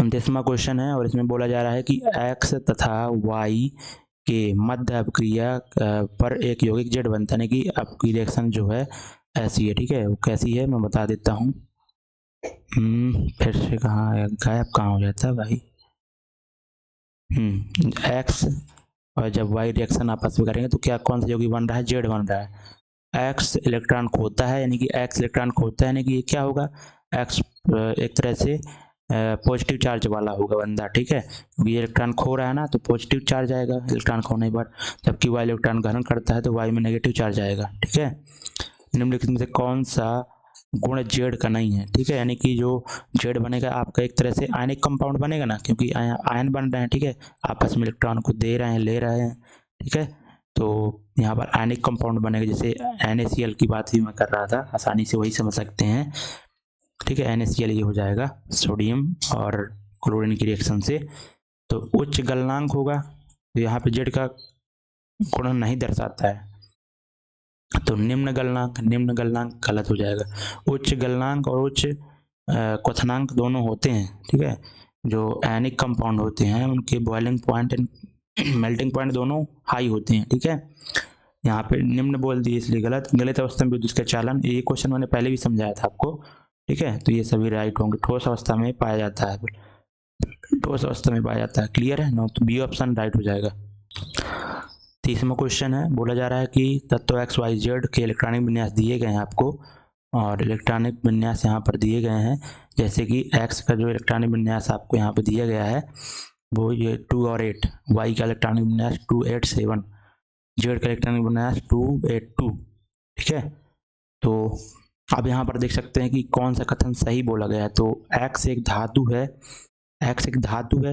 29वां क्वेश्चन है और इसमें बोला जा रहा है कि X तथा Y के मध्य अपक्रिया पर एक यौगिक जेड बनता है, कि आपकी रिएक्शन जो है ऐसी है, ठीक है। वो कैसी है मैं बता देता हूँ। फिर से कहाँ गायब कहाँ हो जाता है भाई। X और जब Y रिएक्शन आपस में करेंगे तो क्या कौन सा यौगिक बन रहा है, जेड बन रहा है। X इलेक्ट्रॉन खोता है, यानी कि X इलेक्ट्रॉन खोता है, यानी कि ये क्या होगा, X एक तरह से पॉजिटिव चार्ज वाला होगा बंदा, ठीक है। क्योंकि ये इलेक्ट्रॉन खो रहा है ना, तो पॉजिटिव चार्ज आएगा इलेक्ट्रॉन खोने पर, जबकि Y इलेक्ट्रॉन ग्रहण करता है तो Y में नेगेटिव चार्ज आएगा, ठीक है। निम्नलिखित में से कौन सा गुण जेड का नहीं है, ठीक है। यानी कि जो जेड बनेगा आपका एक तरह से आयनिक कंपाउंड बनेगा ना, क्योंकि आयन बन रहे हैं, ठीक है, आपस में इलेक्ट्रॉन को दे रहे हैं ले रहे हैं, ठीक है। तो यहाँ पर आयनिक कंपाउंड बनेगा, जैसे NaCl की बात भी मैं कर रहा था, आसानी से वही समझ सकते हैं, ठीक है। NaCl ये हो जाएगा सोडियम और क्लोरीन की रिएक्शन से, तो उच्च गलनांक होगा, तो यहाँ पे जेड का गुण नहीं दर्शाता है, तो निम्न गलनांक गलत हो जाएगा। उच्च गलनांक और उच्च क्वथनांक दोनों होते हैं, ठीक है। जो आयनिक कंपाउंड होते हैं उनके boiling point and melting point दोनों हाई होते हैं, ठीक है। यहाँ पे निम्न बोल दिए इसलिए गलत अवस्था में विद्युत का चालन, ये क्वेश्चन मैंने पहले भी समझाया था आपको, ठीक है। तो ये सभी राइट होंगे। ठोस अवस्था में पाया जाता है, ठोस अवस्था में पाया जाता है, क्लियर है ना, तो बी ऑप्शन राइट हो जाएगा। 30वां क्वेश्चन है, बोला जा रहा है कि तत्व XYZ के इलेक्ट्रॉनिक विन्यास दिए गए हैं आपको, और इलेक्ट्रॉनिक विन्यास यहाँ पर दिए गए हैं, जैसे कि X का जो इलेक्ट्रॉनिक विन्यास आपको यहाँ पे दिया गया है वो ये 2 और 8, Y का इलेक्ट्रॉनिक विन्यास 287, Z का इलेक्ट्रॉनिक विन्यास 282, ठीक है। तो अब यहाँ पर देख सकते हैं कि कौन सा कथन सही बोला गया है। तो X एक धातु है, X एक धातु है,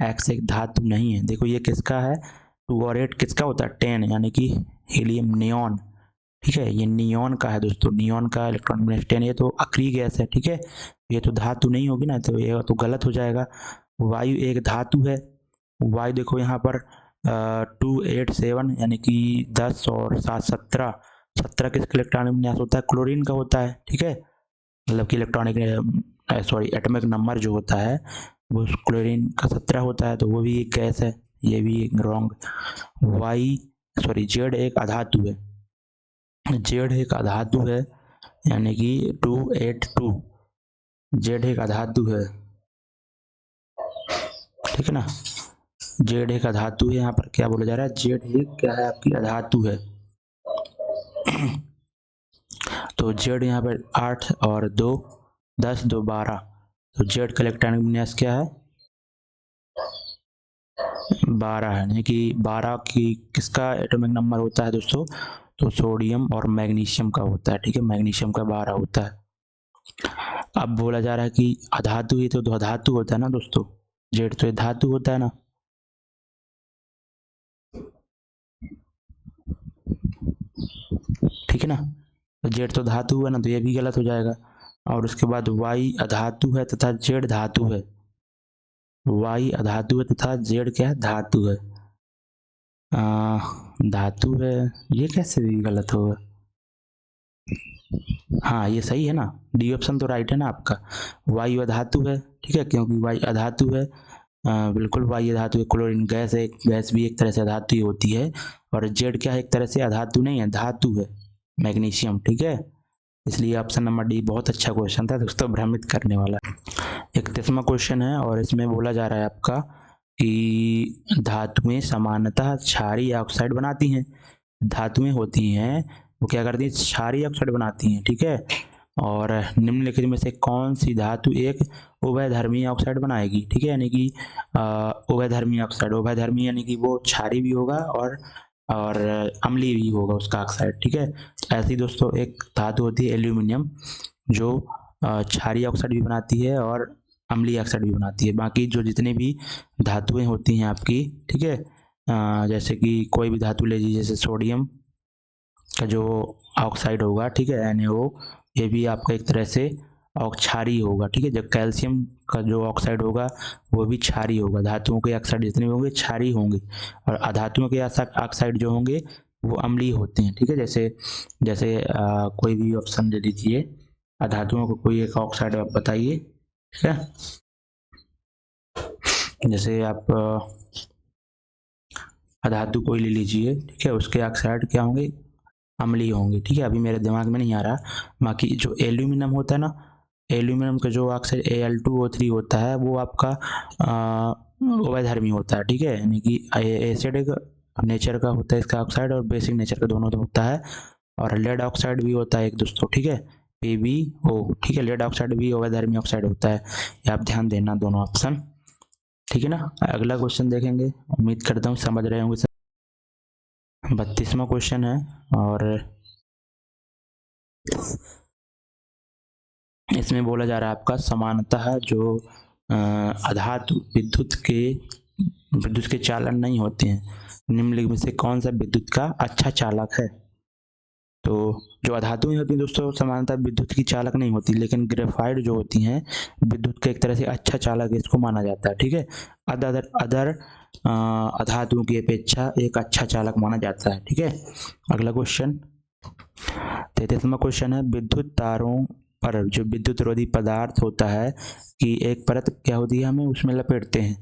X एक धातु नहीं है। देखो ये किसका है, 2 और 8 किसका होता है, 10, यानी कि हीलियम नियॉन, ठीक है। ये नियॉन का है दोस्तों, नियॉन का इलेक्ट्रॉन विन्यास 10, ये तो अक्रिय गैस है, ठीक है। ये तो धातु नहीं होगी ना, तो ये तो गलत हो जाएगा। वायु एक धातु है, वायु देखो यहाँ पर 287 यानी कि 10 और 7 17, 17 किसका इलेक्ट्रॉनिक विन्यास होता है, क्लोरीन का होता है, ठीक है। मतलब कि एटॉमिक नंबर जो होता है वो क्लोरीन का 17 होता है, तो वो भी एक गैस है, ये भी एक रॉन्ग। जेड एक अधातु है, जेड एक अधातु है, यानी कि 282, जेड एक अधातु है, ठीक है ना। जेड एक अधातु है, यहाँ पर क्या बोला जा रहा है, जेड एक क्या है आपकी अधातु है। तो जेड यहाँ पर 8 और 2 10 2 12, तो जेड का इलेक्ट्रॉनिक विन्यास क्या है, 12 है, यानी कि 12 की किसका एटॉमिक नंबर होता है दोस्तों, तो सोडियम और मैग्नीशियम का होता है, ठीक है। मैग्नीशियम का 12 होता है। अब बोला जा रहा है कि अधातु ही तो धातु होता है ना दोस्तों, जेड तो धातु होता है ना, ठीक है ना। तो जेड तो धातु है ना, तो ये भी गलत हो जाएगा। और उसके बाद वाई अधातु है तथा जेड धातु है, वाई अधातु है तथा जेड क्या है, धातु है, धातु है, ये कैसे भी गलत होगा। हाँ ये सही है ना, डी ऑप्शन तो राइट है ना आपका। वायु अधातु है, ठीक है, क्योंकि वायु अधातु है, बिल्कुल वायु अधातु है। क्लोरीन गैस है, गैस भी एक तरह से अधातु ही होती है। और जेड क्या है, एक तरह से अधातु नहीं है, धातु है, मैग्नीशियम, ठीक है। इसलिए ऑप्शन नंबर डी बहुत अच्छा क्वेश्चन था दोस्तों, भ्रमित करने वाला। 31वां क्वेश्चन है और इसमें बोला जा रहा है आपका कि धातुएं सामान्यतः क्षारीय ऑक्साइड बनाती हैं, धातुएं होती हैं वो क्या करती है, क्षारीय ऑक्साइड बनाती हैं, ठीक है। और निम्नलिखित में से कौन सी धातु एक उभयधर्मी ऑक्साइड बनाएगी, ठीक है। यानी कि उभयधर्मी ऑक्साइड, उभयधर्मी यानी कि वो क्षारीय भी होगा और अम्लीय भी होगा उसका ऑक्साइड, ठीक है। ऐसी दोस्तों एक धातु होती है एल्यूमिनियम, जो क्षारीय ऑक्साइड भी बनाती है और अम्लीय ऑक्साइड भी बनाती है। बाकी जो जितनी भी धातुएं होती हैं आपकी, ठीक है, जैसे कि कोई भी धातु ले लीजिए, जैसे सोडियम का जो ऑक्साइड होगा, ठीक है, NaO, ये भी आपका एक तरह से और क्षारीय होगा, ठीक है। जब कैल्शियम का जो ऑक्साइड होगा वो भी क्षारीय होगा। धातुओं के ऑक्साइड जितने भी होंगे क्षारीय होंगे, और अधातुओं के ऑक्साइड जो होंगे वो अम्लीय होते हैं, ठीक है। जैसे जैसे कोई भी ऑप्शन दे दीजिए, अधातुओं को कोई एक ऑक्साइड आप बताइए, ठीक है। जैसे आप अधातु कोई ले लीजिए, ठीक है, उसके ऑक्साइड क्या होंगे, अम्लीय होंगे, ठीक है। अभी मेरे दिमाग में नहीं आ रहा। बाकी जो एल्यूमिनियम होता है ना, एल्यूमिनियम का जो ऑक्साइड Al2O3 होता है वो आपका उभयधर्मी होता है, ठीक है। यानी कि एसिडिक नेचर का होता है इसका ऑक्साइड, और बेसिक नेचर का दोनों होता है। और लेड ऑक्साइड भी होता है एक दोस्तों, ठीक है, PbO, ठीक है। लेड ऑक्साइड भी उभयधर्मी ऑक्साइड होता है, ये आप ध्यान देना दोनों ऑप्शन, ठीक है ना। अगला क्वेश्चन देखेंगे, उम्मीद करता हूँ समझ रहे होंगे। 32वां क्वेश्चन है, और इसमें बोला जा रहा है आपका समानतः जो अधातु विद्युत के चालन नहीं होते हैं, निम्नलिखित में से कौन सा विद्युत का अच्छा चालक है। तो जो अधातुएं होती हैं दोस्तों समानतः विद्युत की चालक नहीं होती, लेकिन ग्रेफाइट जो होती हैं विद्युत का एक तरह से अच्छा चालक इसको माना जाता है, ठीक है। अदर अधातुओं की अपेक्षा एक अच्छा चालक माना जाता है, ठीक है। अगला क्वेश्चन 33वां क्वेश्चन है, विद्युत तारों पर जो विद्युत रोधी पदार्थ होता है कि एक परत क्या होती है, हमें उसमें लपेटते हैं।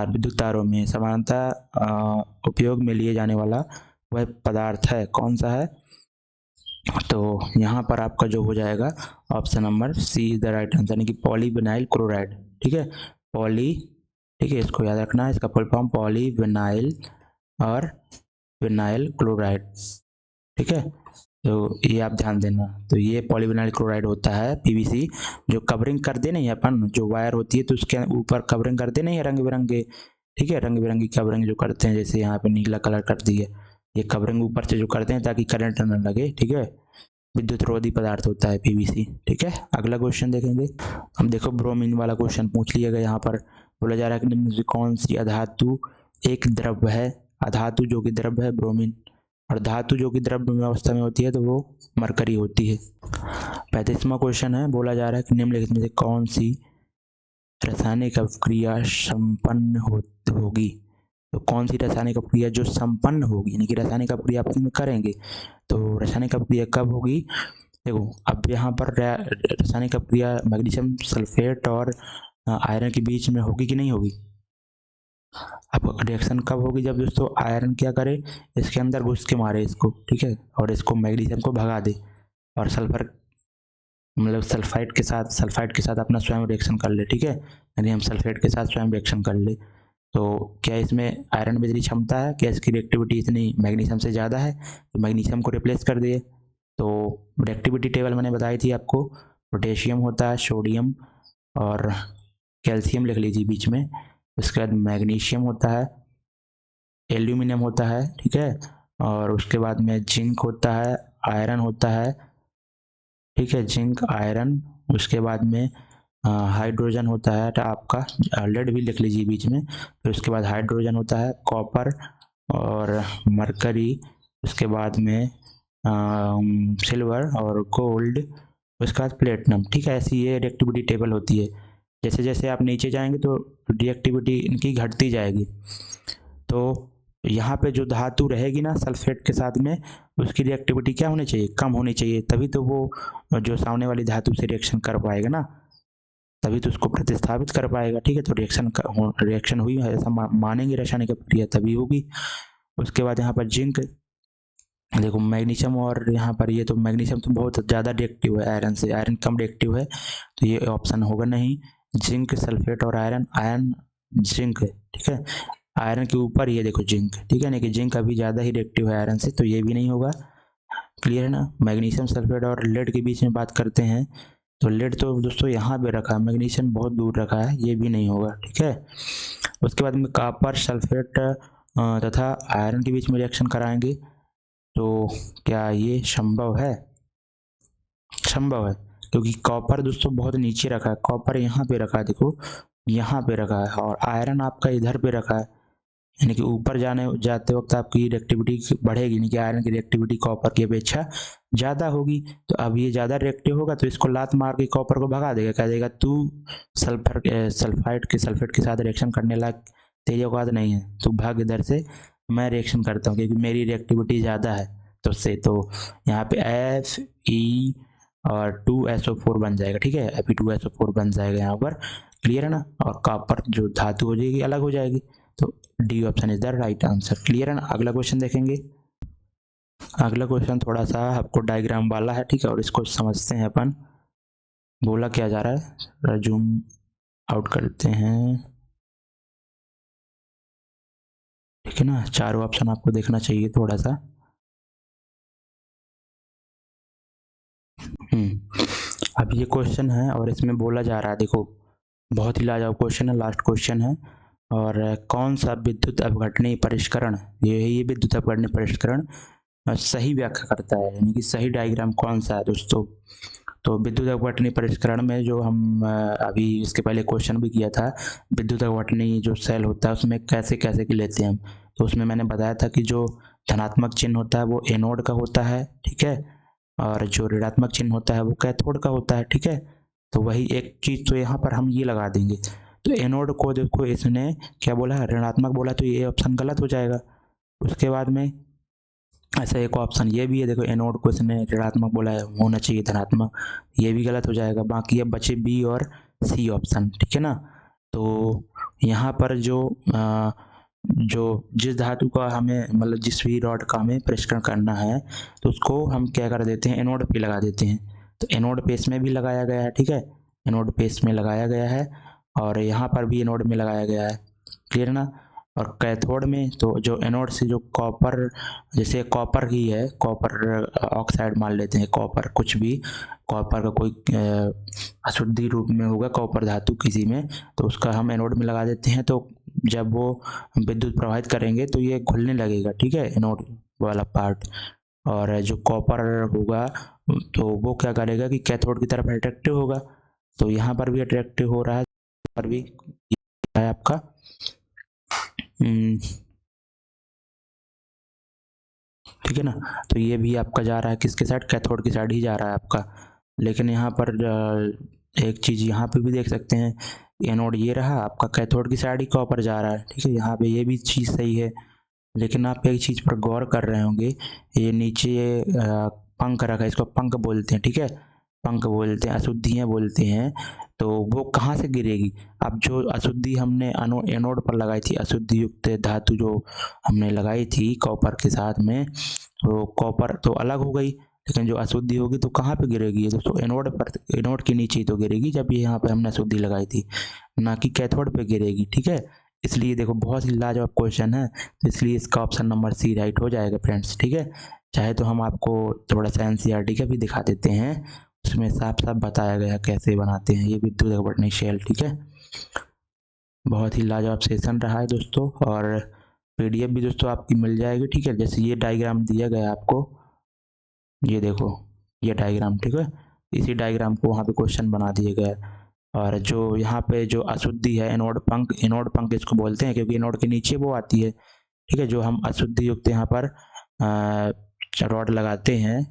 विद्युत तारों में सामान्यतः उपयोग में लिए जाने वाला वह पदार्थ है, कौन सा है। तो यहाँ पर आपका जो हो जाएगा option number C is the right answer, यानी कि पॉलीविनाइल क्लोराइड, ठीक है। ठीक है, इसको याद रखना है, इसका फुल फॉर्म पॉलीविनाइल और विनाइल क्लोराइड, ठीक है। तो ये आप ध्यान देना। तो ये पॉलीविनाइल क्लोराइड होता है, PVC, जो कवरिंग कर दे नहीं अपन, जो वायर होती है तो उसके ऊपर कवरिंग कर दे नहीं है रंग बिरंगे, ठीक है, रंग बिरंगी कवरिंग जो करते हैं, जैसे यहाँ पे नीला कलर कर दिए, ये कवरिंग ऊपर से जो करते हैं ताकि करंट न लगे, ठीक है। विद्युत रोधी पदार्थ होता है PVC, ठीक है। अगला क्वेश्चन देखेंगे हम। देखो ब्रोमीन वाला क्वेश्चन पूछ लिया गया, यहाँ पर बोला जा रहा है कि निम्न में कौन सी अधातु एक द्रव्य है। अधातु जो कि द्रव्य है ब्रोमीन, और धातु जो कि द्रव्य अवस्था में होती है तो वो मरकरी होती है। 35वां क्वेश्चन है, बोला जा रहा है कि निम्नलिखित में से कौन सी रासायनिक अभिक्रिया संपन्न होगी। तो कौन सी रासायनिक अभिक्रिया जो संपन्न होगी, यानी कि रासायनिक अभिक्रिया आपस में करेंगे, तो रासायनिक अभिक्रिया कब होगी। देखो अब यहाँ पर रासायनिक अभिक्रिया मैग्नीशियम सल्फेट और आयरन के बीच में होगी कि नहीं होगी। अब रिएक्शन कब होगी, जब दोस्तों आयरन क्या करे, इसके अंदर घुस के मारे इसको, ठीक है, और इसको मैग्नीशियम को भगा दे, और सल्फर मतलब सल्फाइड के साथ अपना स्वयं रिएक्शन कर ले, ठीक है, यानी हम सल्फेट के साथ स्वयं रिएक्शन कर ले। तो क्या इसमें आयरन में इतनी क्षमता है, क्या इसकी रिएक्टिविटी इतनी मैग्नीशियम से ज़्यादा है, तो मैग्नीशियम को रिप्लेस कर दिए। तो रिएक्टिविटी टेबल मैंने बताई थी आपको, पोटेशियम होता है, सोडियम और कैल्शियम लिख लीजिए बीच में, उसके बाद मैग्नीशियम होता है, एल्यूमिनियम होता है, ठीक है, और उसके बाद में जिंक होता है, आयरन होता है, ठीक है, जिंक आयरन। उसके बाद में हाइड्रोजन होता है, तो आपका लेड भी लिख लीजिए बीच में। फिर उसके बाद हाइड्रोजन होता है, कॉपर और मरकरी, उसके बाद में सिल्वर और गोल्ड, उसके बाद प्लेटिनम, ठीक है। ऐसी ये रिएक्टिविटी टेबल होती है। जैसे जैसे आप नीचे जाएंगे तो रिएक्टिविटी इनकी घटती जाएगी। तो यहाँ पे जो धातु रहेगी ना सल्फेट के साथ में, उसकी रिएक्टिविटी क्या होनी चाहिए, कम होनी चाहिए, तभी तो वो जो सामने वाली धातु से रिएक्शन कर पाएगा ना, तभी तो उसको प्रतिस्थापित कर पाएगा, ठीक है। तो रिएक्शन हुई है ऐसा मानेंगे रासायनिक प्रक्रिया तभी होगी। उसके बाद यहाँ पर जिंक, देखो मैग्नीशियम, और यहाँ पर ये तो मैग्नीशियम तो बहुत ज़्यादा रिएक्टिव है आयरन से, आयरन कम रिएक्टिव है, तो ये ऑप्शन होगा नहीं। जिंक सल्फेट और आयरन जिंक, ठीक है, आयरन के ऊपर ये देखो जिंक, ठीक है, नहीं कि जिंक अभी ज़्यादा ही रिएक्टिव है आयरन से, तो ये भी नहीं होगा। क्लियर है ना। मैग्नीशियम सल्फेट और लेड के बीच में बात करते हैं, तो लेड तो दोस्तों यहाँ पे रखा है, मैग्नीशियम बहुत दूर रखा है, ये भी नहीं होगा, ठीक है। उसके बाद में कॉपर सल्फेट तथा आयरन के बीच में रिएक्शन कराएंगे, तो क्या ये संभव है। संभव है, क्योंकि कॉपर दोस्तों बहुत नीचे रखा है, कॉपर यहाँ पे रखा है, देखो यहाँ पे रखा है, और आयरन आपका इधर पे रखा है, यानी कि ऊपर जाते वक्त आपकी रिएक्टिविटी बढ़ेगी, यानी कि आयरन की रिएक्टिविटी कॉपर की अपेक्षा ज़्यादा होगी। तो अब ये ज़्यादा रिएक्टिव होगा तो इसको लात मार के कॉपर को भगा देगा, कह देगा तू सल्फेट के साथ रिएक्शन करने लायक तेज औकात नहीं है, तू भाग इधर से, मैं रिएक्शन करता हूँ क्योंकि मेरी रिएक्टिविटी ज़्यादा है तो उससे। तो यहाँ पे Fe और 2SO4 बन जाएगा, ठीक है, Fe2SO4 बन जाएगा यहाँ पर, क्लियर है ना। और कॉपर जो धातु हो जाएगी अलग हो जाएगी। तो D option is the right answer, clear है ना। अगला क्वेश्चन देखेंगे। अगला क्वेश्चन थोड़ा सा आपको डायग्राम वाला है, ठीक है, और इसको समझते हैं अपन। बोला क्या जा रहा है, जूम आउट करते हैं, ठीक है ना। चारों ऑप्शन आपको देखना चाहिए थोड़ा सा। अब ये क्वेश्चन है और इसमें बोला जा रहा है, देखो बहुत ही लाजवाब क्वेश्चन है, लास्ट क्वेश्चन है। और कौन सा विद्युत अपघटनीय परिष्करण, ये विद्युत अपघटनीय परिष्करण सही व्याख्या करता है, यानी कि सही डायग्राम कौन सा है दोस्तों। तो विद्युत अपघटनीय परिष्करण में जो हम अभी इसके पहले क्वेश्चन भी किया था, विद्युत अपघटनीय जो सेल होता है उसमें कैसे कैसे के लेते हैं हम। तो उसमें मैंने बताया था कि जो धनात्मक चिन्ह होता है वो एनोड का होता है, ठीक है, और जो ऋणात्मक चिन्ह होता है वो कैथोड का होता है, ठीक है। तो वही एक चीज़ तो यहाँ पर हम ये लगा देंगे। तो एनोड को देखो इसने क्या बोला है, ऋणात्मक बोला, तो ये ऑप्शन गलत हो जाएगा। उसके बाद में ऐसा एक ऑप्शन ये भी है, देखो एनोड को इसने ऋणात्मक बोला है, होना चाहिए धनात्मक, ये भी गलत हो जाएगा। बाकी अब बचे बी और सी ऑप्शन, ठीक है ना। तो यहाँ पर जो जिस धातु का हमें मतलब जिस भी रॉड का हमें परिष्करण करना है तो उसको हम क्या कर देते हैं, एनोड पे लगा देते हैं। तो एनोड पे इसमें भी लगाया गया है, ठीक है, एनोड पे इसमें लगाया गया है और यहाँ पर भी एनोड में लगाया गया है, क्लियर ना। और कैथोड में तो जो एनोड से जो कॉपर, जैसे कॉपर ही है, कॉपर ऑक्साइड मान लेते हैं, कॉपर कुछ भी, कॉपर का कोई अशुद्धि रूप में होगा कॉपर धातु किसी में, तो उसका हम एनोड में लगा देते हैं। तो जब वो विद्युत प्रवाहित करेंगे तो ये घुलने लगेगा, ठीक है, एनोड वाला पार्ट। और जो कॉपर होगा तो वो क्या करेगा कि कैथोड की तरफ अट्रैक्टिव होगा। तो यहाँ पर भी अट्रैक्टिव हो रहा है, पर भी है आपका ठीक है ना। तो ये भी आपका जा रहा है किसके साइड, कैथोड की साइड ही जा रहा है आपका। लेकिन यहाँ पर एक चीज़ यहाँ पे भी देख सकते हैं, एनोड ये रहा आपका, कैथोड की साइड ही कॉपर जा रहा है, ठीक है, यहाँ पे ये भी चीज़ सही है। लेकिन आप एक चीज़ पर गौर कर रहे होंगे, ये नीचे पंख रखा है, इसको पंख बोलते हैं, ठीक है, पंख बोलते हैं, अशुद्धियाँ बोलते हैं। तो वो कहाँ से गिरेगी, अब जो अशुद्धि हमने एनोड पर लगाई थी, अशुद्धि युक्त धातु जो हमने लगाई थी कॉपर के साथ में, तो कॉपर तो अलग हो गई, लेकिन जो अशुद्धि होगी तो कहाँ पे गिरेगी दोस्तों, एनोड पर, एनोड के नीचे ही तो गिरेगी जब ये यहाँ पे हमने अशुद्धि लगाई थी, ना कि कैथोड पे गिरेगी, ठीक है। इसलिए देखो बहुत ही लाजवाब क्वेश्चन है, तो इसलिए इसका ऑप्शन नंबर सी राइट हो जाएगा फ्रेंड्स, ठीक है। चाहे तो हम आपको थोड़ा सा एनसीईआरटी का भी दिखा देते हैं, उसमें साफ साफ बताया गया कैसे बनाते हैं ये विद्युत अपघटनीय शेल, ठीक है। बहुत ही लाजवाब सेशन रहा है दोस्तों, और पीडीएफ भी दोस्तों आपकी मिल जाएगी, ठीक है। जैसे ये डायग्राम दिया गया आपको, ये देखो ये डायग्राम, ठीक है, इसी डायग्राम को वहाँ पे क्वेश्चन बना दिए गए। और जो यहाँ पे जो अशुद्धि है, एनोड पंख इसको बोलते हैं क्योंकि एनोड के नीचे वो आती है, ठीक है, जो हम अशुद्धि युक्त यहाँ पर रॉड लगाते हैं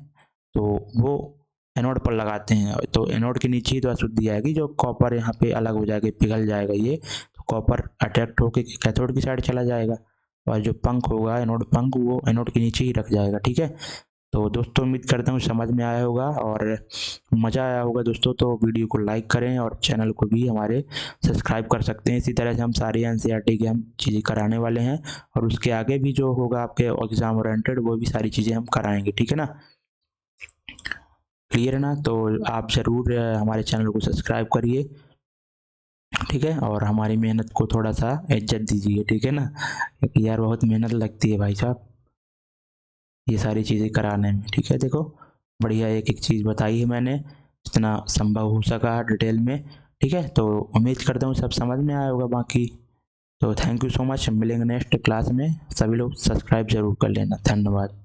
तो वो एनोड पर लगाते हैं, तो एनोड के नीचे ही तो अशुद्धि आएगी, जो कॉपर यहाँ पे अलग हो जाएगा, पिघल जाएगा ये, तो कॉपर अट्रैक्ट होकर कैथोड की साइड चला जाएगा, और जो पंख होगा एनोड पंख वो एनोड के नीचे ही रख जाएगा, ठीक है। तो दोस्तों उम्मीद करता हूँ समझ में आया होगा और मज़ा आया होगा दोस्तों। तो वीडियो को लाइक करें और चैनल को भी हमारे सब्सक्राइब कर सकते हैं। इसी तरह से हम सारी एनसीईआरटी की हम चीज़ें कराने वाले हैं, और उसके आगे भी जो होगा आपके एग्ज़ाम ओरिएंटेड वो भी सारी चीज़ें हम कराएंगे, ठीक है ना, क्लियर है ना। तो आप ज़रूर हमारे चैनल को सब्सक्राइब करिए, ठीक है, और हमारी मेहनत को थोड़ा सा इज्जत दीजिए, ठीक है ना, क्योंकि यार बहुत मेहनत लगती है भाई साहब ये सारी चीज़ें कराने में, ठीक है। देखो बढ़िया एक एक चीज़ बताई है मैंने, जितना संभव हो सका डिटेल में, ठीक है। तो उम्मीद करता हूँ सब समझ में आया होगा। बाकी तो थैंक यू सो मच, मिलेंगे नेक्स्ट क्लास में, सभी लोग सब्सक्राइब जरूर कर लेना, धन्यवाद।